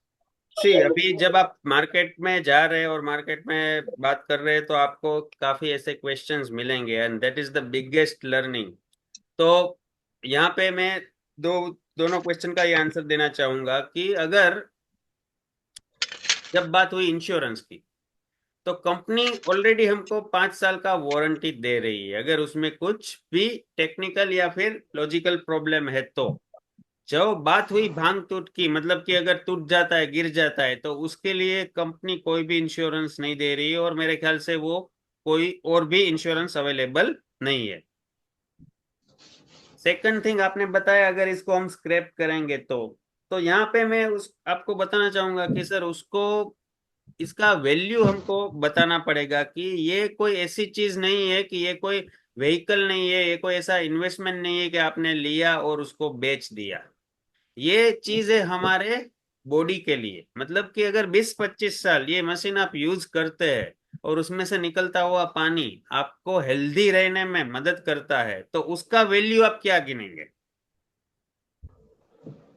सी, अभी जब आप मार्केट में जा रहे हैं और मार्केट में बात कर रहे हैं तो आपको काफी ऐसे क्वेश्चंस मिलेंगे, and that is the biggest learning. तो यहाँ पे मैं दोनों क्वेश्चन का ये आंसर देना चाहूंगा कि अगर जब बात हुई इंश्योरेंस की, तो कंपनी ऑलरेडी हमको 5 साल का वारंटी दे रही है, अगर उसमें कुछ भी टेक्निकल या फिर लॉजिकल प्रॉब्लम है तो। जो बात हुई भांग टूट की, मतलब कि अगर टूट जाता है, गिर जाता है, तो उसके लिए कंपनी कोई भी इंश्योरेंस नहीं दे रही है, और मेरे ख्याल से वो कोई और भी इंश्योरेंस अवेलेबल नहीं है। सेकंड थिंग आपने बताया अगर इसको हम स्क्रैप करेंगे तो यहाँ पे मैं उस आपको बताना चाहूंगा कि सर उसको इसका वैल्यू हमको बताना पड़ेगा कि ये कोई ऐसी चीज नहीं है, कि ये कोई व्हीकल नहीं है, ये कोई ऐसा इन्वेस्टमेंट नहीं है कि आपने लिया और उसको बेच दिया। ये चीज है हमारे बॉडी के लिए, मतलब कि अगर 20-25 साल ये मशीन आप यूज करते हैं और उसमें से निकलता हुआ पानी आपको हेल्दी रहने में मदद करता है, तो उसका वैल्यू आप क्या गिनेंगे?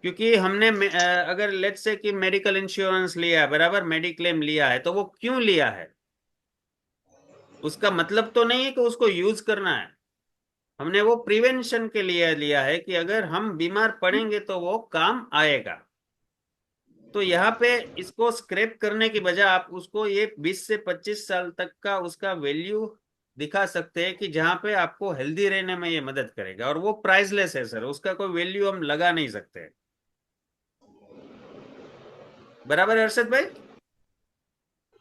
क्योंकि हमने अगर लेट्स से कि मेडिकल इंश्योरेंस लिया है, बराबर, मेडिक्लेम लिया है, तो वो क्यों लिया है? उसका मतलब तो नहीं है कि उसको यूज करना है। हमने वो प्रिवेंशन के लिए लिया है कि अगर हम बीमार पड़ेंगे तो वो काम आएगा। तो यहाँ पे इसको स्क्रैप करने की बजाय आप उसको ये 20 से 25 साल तक का उसका वैल्यू दिखा सकते हैं कि जहाँ पे आपको हेल्दी रहने में ये मदद करेगा, और वो प्राइसलेस है सर, उसका कोई वैल्यू हम लगा नहीं सकते। बराबर है हर्षद भाई?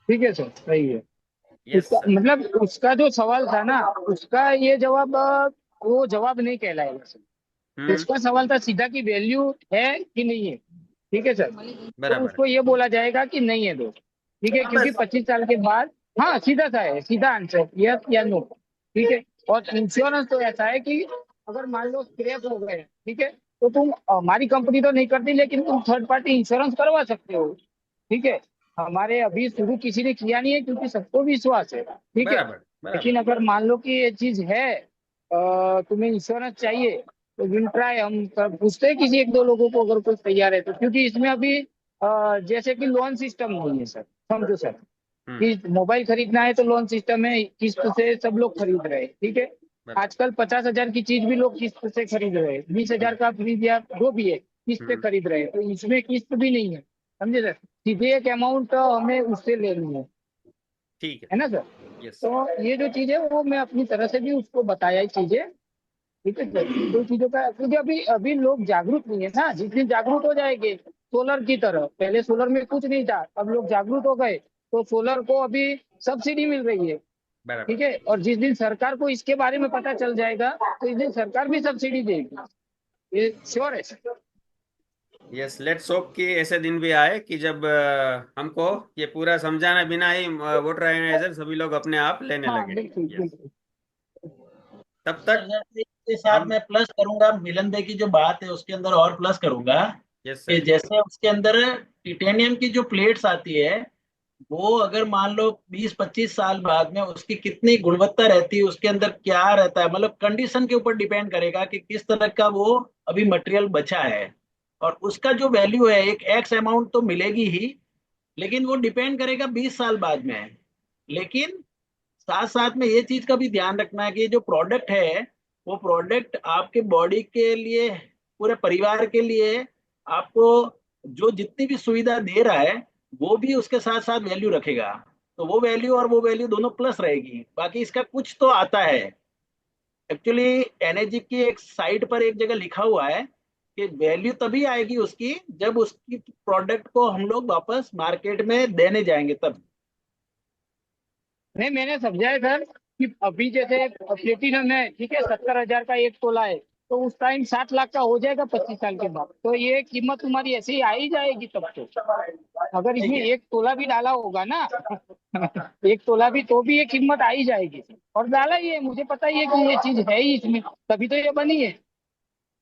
ठीक है सर, सही है। यस उसका सर। मतलब उसका जो सवाल था ना, उसका ये जवाब वो जवाब नहीं कहलाएगा सर। उसका सवाल था सीधा कि वैल्यू है कि नहीं है। ठीक है सर, तो बराबर। उसको ये बोला जाएगा कि नहीं है दोस्त। ठीक है, हाँ क्योंकि बस। 25 साल के बाद, हाँ सीधा सा है, सीधा आंसर यस या नो। ठीक है, और इंश्योरेंस तो ऐसा है कि अगर मान लो स्क्रैप हो गए, ठीक है, तो तुम, हमारी कंपनी तो नहीं करती, लेकिन तुम थर्ड पार्टी इंश्योरेंस करवा सकते हो। ठीक है, हमारे अभी शुरू किसी ने किया नहीं है क्योंकि सबको विश्वास है। ठीक है, बराबर। लेकिन बराबर। अगर मान लो कि ये चीज है, तुम्हें इंश्योरेंस चाहिए, तो विल ट्राई, हम पूछते हैं किसी एक दो लोगों को अगर कोई तैयार है तो, क्योंकि इसमें अभी जैसे कि लोन सिस्टम नहीं है सर, समझो सर, हम्म। कि मोबाइल खरीदना है तो लोन सिस्टम है, किस्त से सब लोग खरीद रहे हैं। ठीक है, बराबर। आजकल 50,000 की चीज भी लोग किस्त से खरीद रहे हैं, 20,000 का खरीद या जो भी है किस्त पे हम्म। खरीद रहे हैं, तो इसमें किस्त भी नहीं है, समझे सर, सीधे एक अमाउंट हमें उससे लेनी ठीक है। है ना सर। यस। तो ये जो चीज है वो मैं अपनी तरह से भी उसको बताया ही चीजें। ठीक है सर, दो चीजों का, क्योंकि अभी अभी लोग जागरूक नहीं है ना, जिस दिन जागरूक हो जाएंगे सोलर की तरह, पहले सोलर में कुछ नहीं था, अब लोग जागरूक हो गए, तो सोलर को अभी सब्सिडी मिल रही है। बराबर। ठीक है, और जिस दिन सरकार को इसके बारे में पता चल जाएगा तो इस दिन सरकार भी सब्सिडी देगी, ये श्योर है सर। यस, लेट्स होप कि ऐसे दिन भी आए कि जब हमको ये पूरा समझाने बिना ही वोटर ऑर्गेनाइजर सभी लोग अपने आप लेने हाँ लगे। बिल्कुल यस। बिल्कुल। तब सर तक सर, इसके साथ हम। मैं प्लस करूंगा, मिलन दे की जो बात है उसके अंदर और प्लस करूंगा यस कि सर। जैसे उसके अंदर टिटेनियम की जो प्लेट्स आती है, वो अगर मान लो 20-25 साल बाद में उसकी कितनी गुणवत्ता रहती है, उसके अंदर क्या रहता है, मतलब कंडीशन के ऊपर डिपेंड करेगा कि किस तरह का वो अभी मटेरियल बचा है, और उसका जो वैल्यू है एक एक्स अमाउंट तो मिलेगी ही, लेकिन वो डिपेंड करेगा 20 साल बाद में। लेकिन साथ साथ में ये चीज का भी ध्यान रखना है कि ये जो प्रोडक्ट है, वो प्रोडक्ट आपके बॉडी के लिए, पूरे परिवार के लिए, आपको जो जितनी भी सुविधा दे रहा है, वो भी उसके साथ साथ वैल्यू रखेगा। तो वो वैल्यू और वो वैल्यू दोनों प्लस रहेगी, बाकी इसका कुछ तो आता है। एक्चुअली एनर्जी की एक साइट पर एक जगह लिखा हुआ है कि वैल्यू तभी आएगी उसकी जब उसकी प्रोडक्ट को हम लोग वापस मार्केट में देने जाएंगे तब। नहीं, मैंने समझा है सर कि अभी जैसे प्लेटिनम है, ठीक है, 70,000 का एक तोला है, तो उस टाइम 60 लाख का हो जाएगा 25 साल के बाद, तो ये कीमत तुम्हारी ऐसे ही आ ही जाएगी तब तो, अगर ठीक इसमें है। एक तोला भी डाला होगा ना एक तोला भी, तो भी ये कीमत आ ही जाएगी। और डाला ही है, मुझे पता ही है कि ये चीज है ही इसमें, तभी तो ये बनी है।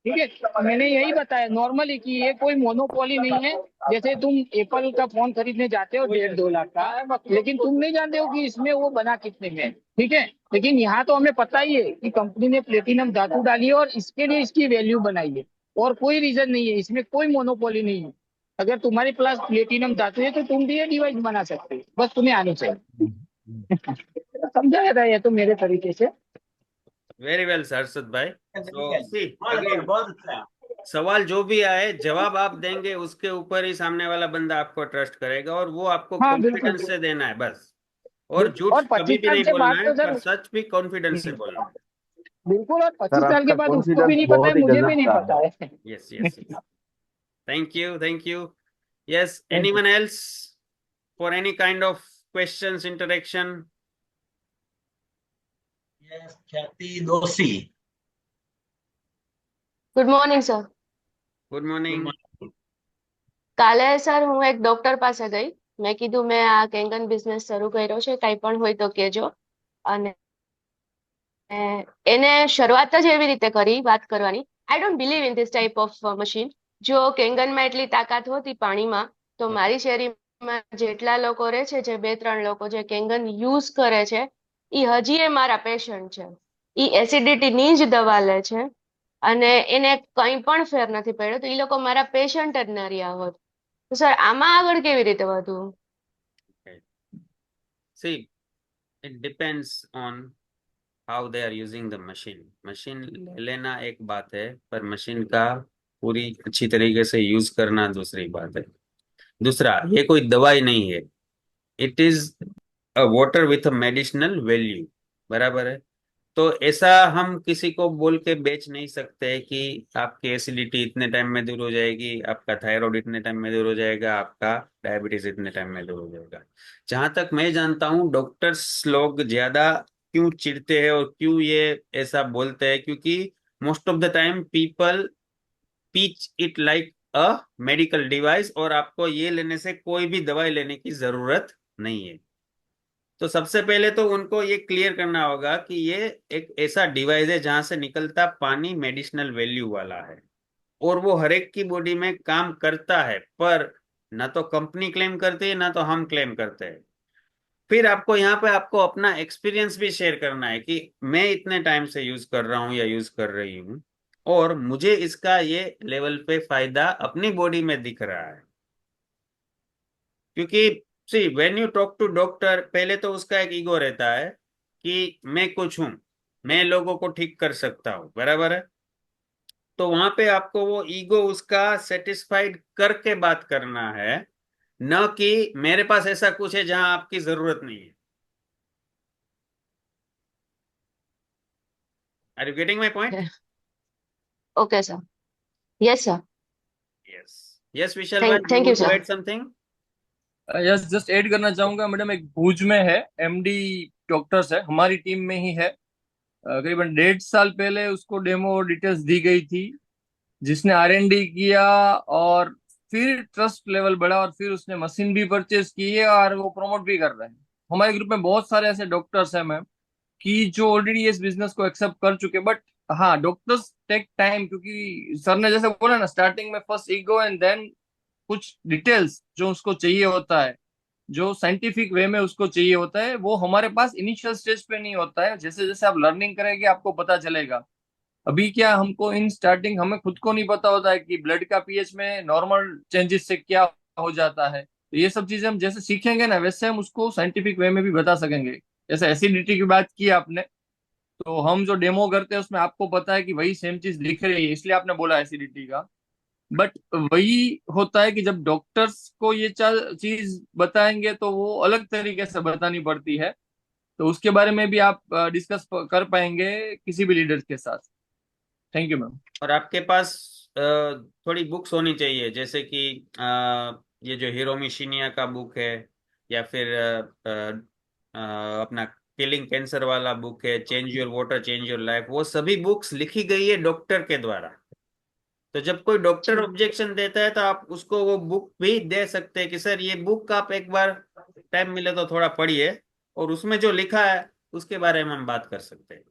ठीक है, तो मैंने यही बताया नॉर्मली कि ये कोई मोनोपोली नहीं है। जैसे तुम एप्पल का फोन खरीदने जाते हो 1.5-2 लाख का, लेकिन तुम नहीं जानते हो कि इसमें वो बना कितने में है। ठीक है, लेकिन यहाँ तो हमें पता ही है कि कंपनी ने प्लेटिनम धातु डाली है और इसके लिए इसकी वैल्यू बनाई है, और कोई रीजन नहीं है, इसमें कोई मोनोपोली नहीं है। अगर तुम्हारे पास प्लेटिनम धातु है तो तुम भी ये डिवाइस बना सकते हो, बस तुम्हें आनी चाहिए। समझाया था ये तो मेरे तरीके से। वेरी वेल सर, हर्षद भाई। वेरी सो वेल, सी बहुत अच्छा, अगेन, बहुत अच्छा। सवाल जो भी आए जवाब आप देंगे उसके ऊपर ही सामने वाला बंदा आपको ट्रस्ट करेगा, और वो आपको हाँ बिल्कुल कॉन्फिडेंस से देना है बस। और बिल्कुल, झूठ और कभी पच्चीस भी साल नहीं के बाद बोलना है, तो पर सर, सच भी कॉन्फिडेंस से बोलना है। बिल्कुल, और सर 25 साल के आपका बाद उसको भी कॉन्फिडेंस नहीं पता है, बहुत ही मुझे भी गजब नहीं का पता है। है। Yes yes yes. Thank you, thank you. Yes, thank you. Anyone else for any kind of questions, interaction? Yes, ख्याति दोषी। Good morning sir. Good morning. કાલે સર હું એક ડોક્ટર પાસે ગઈ. મેં કીધું મેં આ કેંગન બિઝનેસ શરૂ કર્યો છે, કંઈ પણ હોય તો કહેજો. અને એને શરૂઆત જ એવી રીતે કરી વાત કરવાની. I don't believe in this type of machine. જો કેંગનમાં એટલી તાકાત હોતી પાણીમાં તો મારી શેરીમાં જેટલા લોકો રહે છે, જે 2-3 લોકો જે કેંગન યુઝ કરે છે, ઈ હજી એ મારા પેશન્ટ છે. ઈ એસિડિટીની જ દવા લે છે અને એને કંઈ પણ ફેર નથી પડ્યો, તો ઈ લોકો મારા પેશન્ટ જ ન રહ્યા હોત. તો સર આમાં આગળ કેવી રીતે વધવું? See, it depends on how they are using the machine. Machine ले लेना एक बात है, पर मशीन का पूरी अच्छी तरीके से यूज करना दूसरी बात है। दूसरा, ये कोई दवाई नहीं है, it is a water with a medicinal value, बराबर है। तो ऐसा हम किसी को बोल के बेच नहीं सकते कि आपकी एसिडिटी इतने टाइम में दूर हो जाएगी, आपका थायराइड इतने टाइम में दूर हो जाएगा, आपका डायबिटीज इतने टाइम में दूर हो जाएगा। जहां तक मैं जानता हूँ, डॉक्टर्स लोग ज्यादा क्यों चिढ़ते हैं और क्यों ये ऐसा बोलते हैं, क्योंकि most of the time people pitch it like a medical device, और आपको ये लेने से कोई भी दवाई लेने की जरूरत नहीं है। तो सबसे पहले तो उनको ये क्लियर करना होगा कि ये एक ऐसा डिवाइस है जहां से निकलता पानी मेडिसिनल वैल्यू वाला है, और वो हर एक की बॉडी में काम करता है, पर ना तो कंपनी क्लेम करती है ना तो हम क्लेम करते हैं। फिर आपको यहाँ पे आपको अपना एक्सपीरियंस भी शेयर करना है कि मैं इतने टाइम से यूज कर रहा हूँ या यूज कर रही हूँ, और मुझे इसका ये लेवल पे फायदा अपनी बॉडी में दिख रहा है। क्योंकि see when you talk to doctor, पहले तो उसका एक ईगो रहता है कि मैं कुछ हूं, मैं लोगों को ठीक कर सकता हूं, बराबर है। तो वहां पे आपको वो ईगो उसका सेटिस्फाइड करके बात करना है, न कि मेरे पास ऐसा कुछ है जहां आपकी जरूरत नहीं है। Are you getting my point? Okay sir. Yes sir. Yes yes Vishal भाई, thank you too sir. Add something? Yes, just add करना चाहूंगा मैडम, एक भुज में है एमडी डॉक्टर्स है, हमारी टीम में ही है। करीबन 1.5 साल पहले उसको डेमो डिटेल्स दी गई थी, जिसने आरएनडी किया और फिर ट्रस्ट लेवल बढ़ा और फिर उसने मशीन भी परचेज की है और वो प्रमोट भी कर रहे हैं। हमारे ग्रुप में बहुत सारे ऐसे डॉक्टर्स हैं मैम कि जो ऑलरेडी इस बिजनेस को एक्सेप्ट कर चुके, बट हाँ, डॉक्टर्स टेक टाइम, क्योंकि सर ने जैसे बोला ना, स्टार्टिंग में फर्स्ट ईगो एंड देन कुछ डिटेल्स जो उसको चाहिए होता है, जो साइंटिफिक वे में उसको चाहिए होता है, वो हमारे पास इनिशियल स्टेज पे नहीं होता है। जैसे जैसे आप लर्निंग करेंगे आपको पता चलेगा। अभी क्या, हमको इन स्टार्टिंग हमें खुद को नहीं पता होता है कि ब्लड का पीएच में नॉर्मल चेंजेस से क्या हो जाता है। तो ये सब चीजें हम जैसे सीखेंगे ना, वैसे हम उसको साइंटिफिक वे में भी बता सकेंगे। जैसे एसिडिटी की बात की आपने, तो हम जो डेमो करते हैं उसमें आपको पता है कि वही सेम चीज दिख रही है, इसलिए आपने बोला एसिडिटी का। बट वही होता है कि जब डॉक्टर्स को ये चीज बताएंगे तो वो अलग तरीके से बतानी पड़ती है। तो उसके बारे में भी आप डिस्कस कर पाएंगे किसी भी लीडर के साथ। Thank you ma'am. और आपके पास थोड़ी बुक्स होनी चाहिए, जैसे कि ये जो हिरोमी शिनिया का बुक है, या फिर अपना किलिंग कैंसर वाला बुक है, change your water change your life, वो सभी बुक्स लिखी गई है डॉक्टर के द्वारा। तो जब कोई डॉक्टर ऑब्जेक्शन देता है तो आप उसको वो बुक भी दे सकते हैं कि सर ये बुक आप एक बार टाइम मिले तो थोड़ा पढ़िए, और उसमें जो लिखा है उसके बारे में हम बात कर सकते हैं।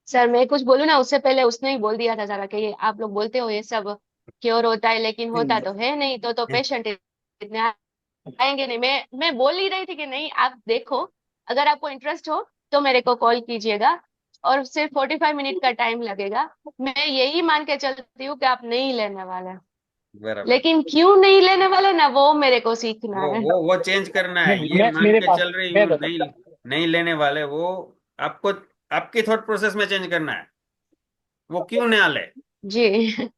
सर मैं कुछ बोलूँ ना, उससे पहले उसने ही बोल दिया था सारा कि ये आप लोग बोलते हो ये सब क्योर होता है, लेकिन होता तो है नहीं। तो पेशेंट इतने आएंगे नहीं। मैं बोल ही रही थी कि नहीं, आप देखो, अगर आपको इंटरेस्ट हो तो मेरे को कॉल कीजिएगा, और सिर्फ 45 मिनट का टाइम लगेगा। मैं यही मान के चलती हूँ कि आप नहीं लेने वाले, बराबर, लेकिन क्यों नहीं लेने वाले ना, वो मेरे को सीखना है। वो चेंज करना है। नहीं, ये मैं मान मेरे के पास चल रही मैं हूँ, नहीं बताता हूँ। नहीं लेने वाले, वो आपको आपकी थॉट प्रोसेस में चेंज करना है, वो क्यों ना ले। जी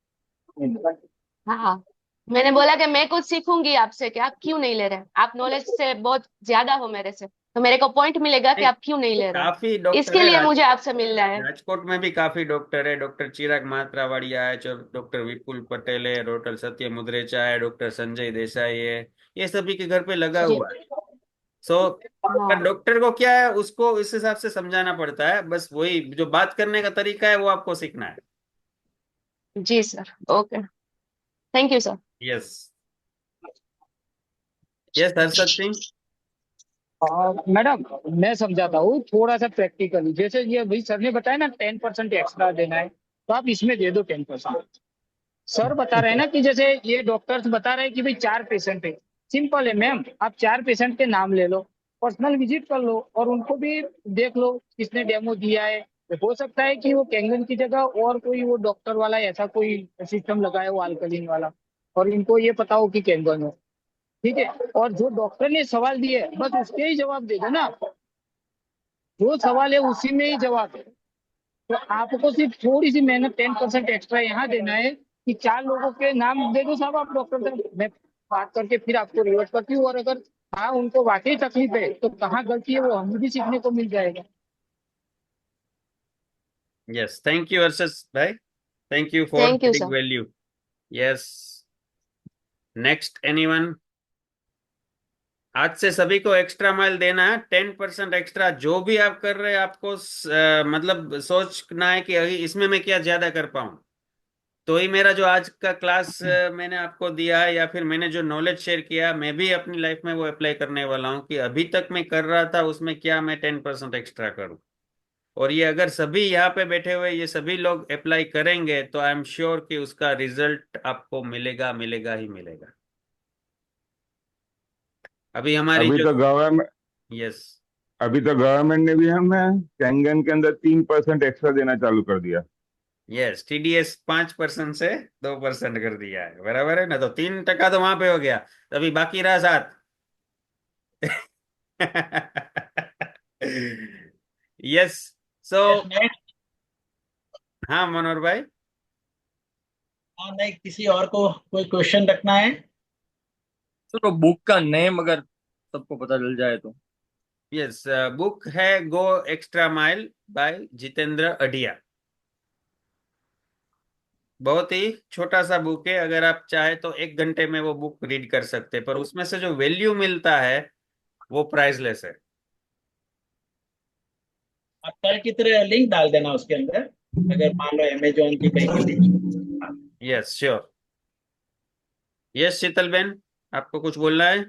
हाँ, मैंने बोला कि मैं कुछ सीखूंगी आपसे कि आप क्यों नहीं ले रहे। आप नॉलेज से बहुत ज्यादा हो मेरे से, तो मेरे को पॉइंट मिलेगा कि आप क्यों नहीं ले रहे। काफी डॉक्टर इसके है लिए मुझे आपसे मिलना है। राजकोट में भी काफी डॉक्टर है। डॉक्टर चिराग मात्रावाड़िया है, डॉक्टर विपुल पटेल है, डॉक्टर सत्य मुद्रेचा है, डॉक्टर संजय देसाई है, ये सभी के घर पे लगा जी हुआ है। सो हाँ डॉक्टर को क्या है, उसको इस हिसाब से समझाना पड़ता है, बस वही जो बात करने का तरीका है वो आपको सीखना है। जी sir, okay, thank you sir. Yes yes Harshad Singh. Madam, मैं समझाता हूँ थोड़ा सा प्रैक्टिकली। जैसे ये भाई सर ने बताया ना 10% एक्स्ट्रा देना है, तो आप इसमें दे दो 10%। सर बता रहे हैं ना कि जैसे ये डॉक्टर्स बता रहे हैं कि भाई 4 पेशेंट है। सिंपल है मैम, आप 4 पेशेंट के नाम ले लो, पर्सनल विजिट कर लो और उनको भी देख लो किसने डेमो दिया है। हो सकता है कि वो कैंगन की जगह और कोई वो डॉक्टर वाला ऐसा कोई सिस्टम लगाए वो अल्कलीन वाला, और इनको ये पता हो कि कैंगन हो। ठीक है, और जो डॉक्टर ने सवाल दिए बस उसके ही जवाब दे दो ना आप। जो सवाल है उसी में ही जवाब है। तो आपको सिर्फ थोड़ी सी मेहनत 10% एक्स्ट्रा यहाँ देना है कि 4 लोगों के नाम दे दो साहब आप डॉक्टर से। मैं बात करके फिर आपको रिवर्ट करती हूँ, और अगर हाँ उनको वाकई तकलीफ है तो कहाँ गलती है वो हमें भी सीखने को मिल जाएगा। यस, थैंक यू हर्षद भाई, thank you for thank you adding sir. Value. Yes, next anyone? आज से सभी को एक्स्ट्रा माइल देना है, 10% एक्स्ट्रा। जो भी आप कर रहे हैं आपको मतलब सोचना है कि अभी इसमें मैं क्या ज्यादा कर पाऊं। तो ही मेरा जो आज का क्लास मैंने आपको दिया है या फिर मैंने जो नॉलेज शेयर किया, मैं भी अपनी लाइफ में वो अप्लाई करने वाला हूँ कि अभी तक मैं कर रहा था उसमें क्या मैं 10% एक्स्ट्रा करूँ। और ये अगर सभी यहाँ पे बैठे हुए ये सभी लोग अप्लाई करेंगे तो आई एम श्योर कि उसका रिजल्ट आपको मिलेगा, मिलेगा ही मिलेगा। अभी हमारी अभी जो, तो गवर्नमेंट यस, अभी तो गवर्नमेंट ने भी हमें कैंगन के अंदर 3% एक्स्ट्रा देना चालू कर दिया। यस, TDS 5% से 2% कर दिया है, बराबर है ना? तो 3% तो वहां पे हो गया, अभी बाकी रहा 7। यस। So yes next. हाँ मनोहर भाई। हाँ नहीं, किसी और को कोई क्वेश्चन रखना है? चलो बुक का नेम अगर सबको पता चल जाए तो। यस, बुक है go extra mile by Jitendra Adhia. बहुत ही छोटा सा बुक है, अगर आप चाहे तो 1 घंटे में वो बुक रीड कर सकते हैं, पर उसमें से जो वैल्यू मिलता है वो प्राइसलेस है। आप कल की तरह लिंक डाल देना उसके अंदर, अगर मान लो अमेजोन की कहीं की लिंक। Yes sure. यस शीतल बेन, आपको कुछ बोलना है?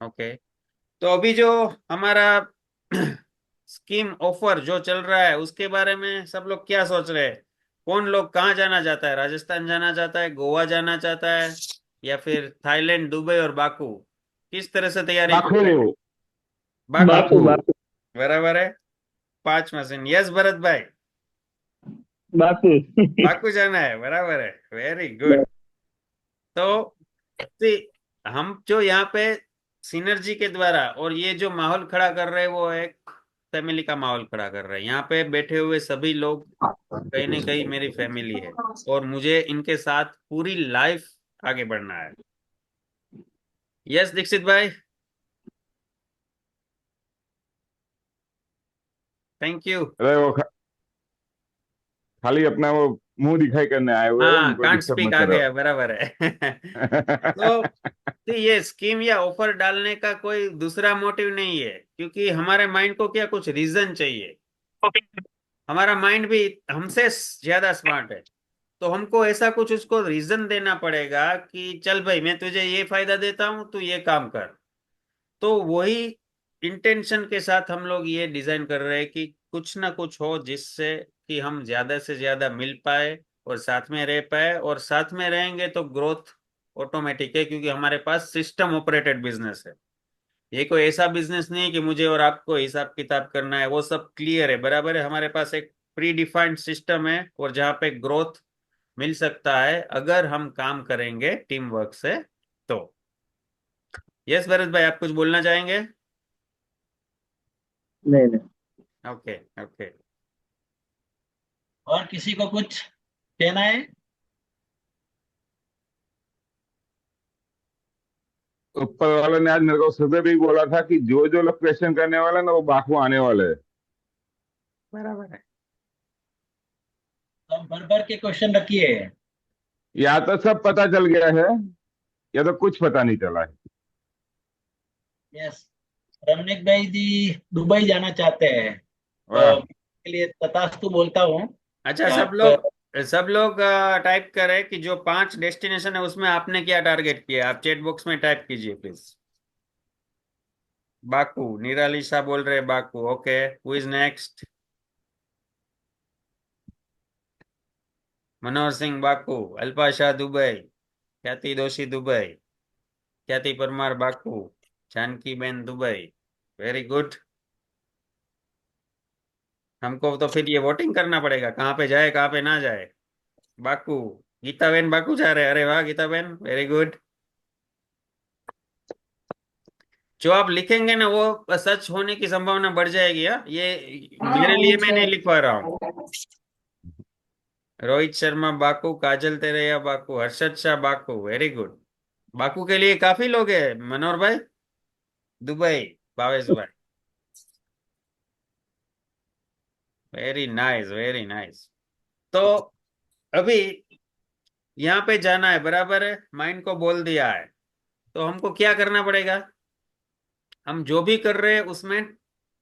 ओके। तो अभी जो हमारा स्कीम ऑफर जो चल रहा है उसके बारे में सब लोग क्या सोच रहे हैं? कौन लोग कहाँ जाना चाहता है? राजस्थान जाना चाहता है, गोवा जाना चाहता है, या फिर थाईलैंड, दुबई और बाकू? किस तरह से तैयारी कर बाकू। रहे हैं? बाकू, बापू बाकू। बापू बराबर है। 5 मशीन, यस भरत भाई, बापू। बाकू जाना है, बराबर है, वेरी गुड। तो see, हम जो यहाँ पे सिनर्जी के द्वारा और ये जो माहौल खड़ा कर रहे हैं वो एक फैमिली का माहौल खड़ा कर रहे हैं। यहाँ पे बैठे हुए सभी लोग कहीं ना कहीं मेरी फैमिली है, और मुझे इनके साथ पूरी लाइफ आगे बढ़ना है। यस दीक्षित भाई, थैंक यू। अरे वो खाली अपना वो मुंह दिखाई करने आए हुए हैं, हाँ, उनको कांट डिस्टर्ब स्पीक मत आ करो। गया, बराबर है। तो ये स्कीम या ऑफर डालने का कोई दूसरा मोटिव नहीं है, क्योंकि हमारे माइंड को क्या कुछ रीजन चाहिए। हमारा माइंड भी हमसे ज्यादा स्मार्ट है, तो हमको ऐसा कुछ उसको रीजन देना पड़ेगा कि चल भाई मैं तुझे ये फायदा देता हूं, तू ये काम कर। तो वही इंटेंशन के साथ हम लोग ये डिजाइन कर रहे हैं कि कुछ ना कुछ हो जिससे कि हम ज्यादा से ज्यादा मिल पाए और साथ में रह पाए, और साथ में रहेंगे तो ग्रोथ ऑटोमेटिक है, क्योंकि हमारे पास सिस्टम ऑपरेटेड बिजनेस है। ये कोई ऐसा बिजनेस नहीं है कि मुझे और आपको हिसाब किताब करना है, वो सब क्लियर है, बराबर है। हमारे पास एक प्री डिफाइंड सिस्टम है, और जहाँ पे ग्रोथ मिल सकता है अगर हम काम करेंगे टीम वर्क से। तो यस भरत भाई, आप कुछ बोलना चाहेंगे? नहीं नहीं। Okay okay. और किसी को कुछ कहना है? ऊपर वाले ने आज मेरे को सुबह भी बोला था कि जो जो लोग क्वेश्चन करने वाले ना वो बाकू आने वाले हैं। बराबर है। तो हम भर भर के क्वेश्चन रखिए। या तो सब पता चल गया है या तो कुछ पता नहीं चला है। यस, रमनीक भाई जी दुबई जाना चाहते हैं, तो वाह। के लिए तथास्तु बोलता हूँ अच्छा, कि सब आप लोग सब लोग टाइप करें कि जो 5 डेस्टिनेशन है उसमें आपने क्या टारगेट किया, आप चैट बॉक्स में टाइप कीजिए प्लीज। बाकू, निराली शाह बोल रहे हैं Baku, okay. Who is next? Manohar Singh Baku, Alpa Shah Dubai, Khyati Doshi Dubai, Khyati Parmar Baku, Janki ben Dubai. Very good. हमको तो फिर ये वोटिंग करना पड़ेगा, कहाँ पे जाए कहाँ पे ना जाए। बाकू, गीता बेन बाकू जा रहे हैं। अरे वाह गीता बेन, वेरी गुड। जो आप लिखेंगे ना वो सच होने की संभावना बढ़ जाएगी। ये मेरे लिए मैं नहीं लिखवा रहा हूँ। रोहित शर्मा बाकू, काजल तेरैया बाकू, हर्षद शाह बाकू, वेरी गुड। बाकू के लिए काफी लोग हैं। मनोहर भाई, दुबई, भावेश भाई, वेरी नाइस वेरी नाइस। तो अभी यहाँ पे जाना है, बराबर है, माइंड को बोल दिया है। तो हमको क्या करना पड़ेगा, हम जो भी कर रहे हैं उसमें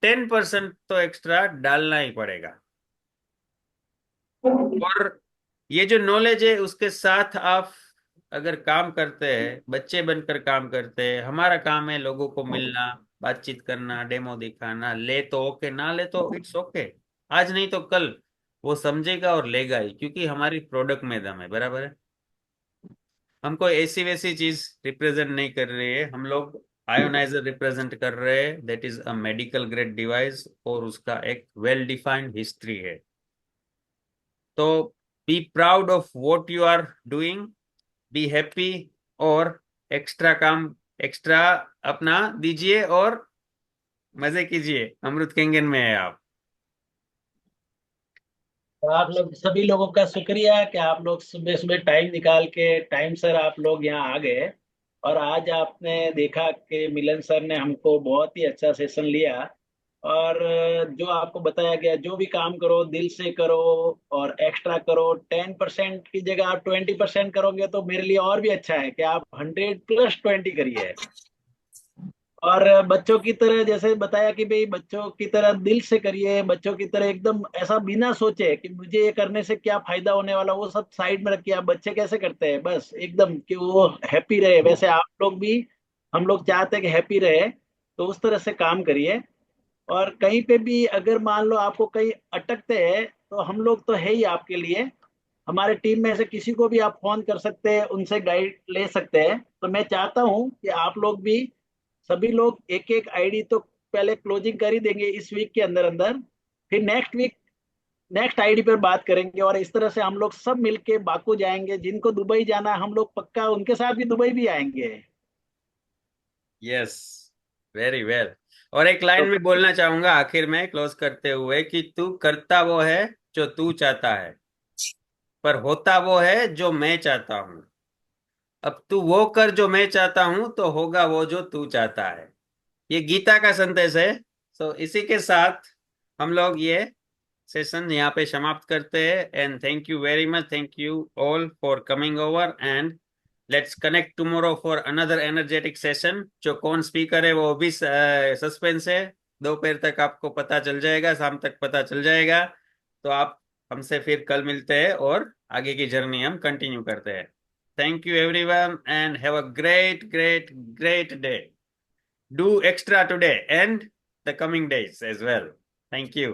10% तो एक्स्ट्रा डालना ही पड़ेगा। और ये जो नॉलेज है उसके साथ आप अगर काम करते हैं, बच्चे बनकर काम करते हैं, हमारा काम है लोगों को मिलना, बातचीत करना, डेमो दिखाना, ले तो ओके, ना ले तो इट्स ओके। आज नहीं तो कल वो समझेगा और लेगा ही, क्योंकि हमारी प्रोडक्ट में दम है, बराबर है। हम कोई ऐसी वैसी चीज रिप्रेजेंट नहीं कर रहे हैं, हम लोग आयोनाइजर रिप्रेजेंट कर रहे हैं, that is a medical grade device, और उसका एक वेल डिफाइंड हिस्ट्री है। तो be proud of what you are doing, be happy, और एक्स्ट्रा काम एक्स्ट्रा अपना दीजिए और मजे कीजिए। अमृत किंगन में है आप। तो आप लोग सभी लोगों का शुक्रिया कि आप लोग सुबह सुबह टाइम निकाल के टाइम सर आप लोग यहाँ आ गए। और आज आपने देखा कि मिलन सर ने हमको बहुत ही अच्छा सेशन लिया। और जो आपको बताया गया, जो भी काम करो दिल से करो और एक्स्ट्रा करो। 10% की जगह आप 20% करोगे तो मेरे लिए और भी अच्छा है कि आप 100+20 करिए। और बच्चों की तरह जैसे बताया कि भाई बच्चों की तरह दिल से करिए, बच्चों की तरह एकदम ऐसा बिना सोचे कि मुझे ये करने से क्या फायदा होने वाला, वो सब साइड में रखिए। आप बच्चे कैसे करते हैं, बस एकदम कि वो हैप्पी रहे, वैसे आप लोग भी, हम लोग चाहते हैं कि हैप्पी रहे। तो उस तरह से काम करिए। और कहीं पे भी अगर मान लो आपको कहीं अटकते हैं तो हम लोग तो है ही आपके लिए। हमारे टीम में से किसी को भी आप फोन कर सकते हैं, उनसे गाइड ले सकते हैं। तो मैं चाहता हूं कि आप लोग भी, सभी लोग एक एक आईडी तो पहले क्लोजिंग कर ही देंगे इस वीक के अंदर अंदर। फिर नेक्स्ट वीक नेक्स्ट आईडी पर बात करेंगे, और इस तरह से हम लोग सब मिलके बाकू जाएंगे। जिनको दुबई जाना है हम लोग पक्का उनके साथ भी दुबई भी आएंगे। Yes, very well. और एक लाइन तो में बोलना चाहूंगा आखिर में क्लोज करते हुए कि तू करता वो है जो तू चाहता है, पर होता वो है जो मैं चाहता हूं। अब तू वो कर जो मैं चाहता हूं तो होगा वो जो तू चाहता है। ये गीता का संदेश है। तो इसी के साथ हम लोग ये सेशन यहाँ पे समाप्त करते हैं। And thank you very much, thank you all for coming over, and let's connect tomorrow for another energetic session. जो कौन स्पीकर है वो भी सस्पेंस है, दोपहर तक आपको पता चल जाएगा, शाम तक पता चल जाएगा। तो आप हमसे फिर कल मिलते हैं और आगे की जर्नी हम कंटिन्यू करते हैं। Thank you everyone and have a great great great day. Do extra today and the coming days as well. Thank you.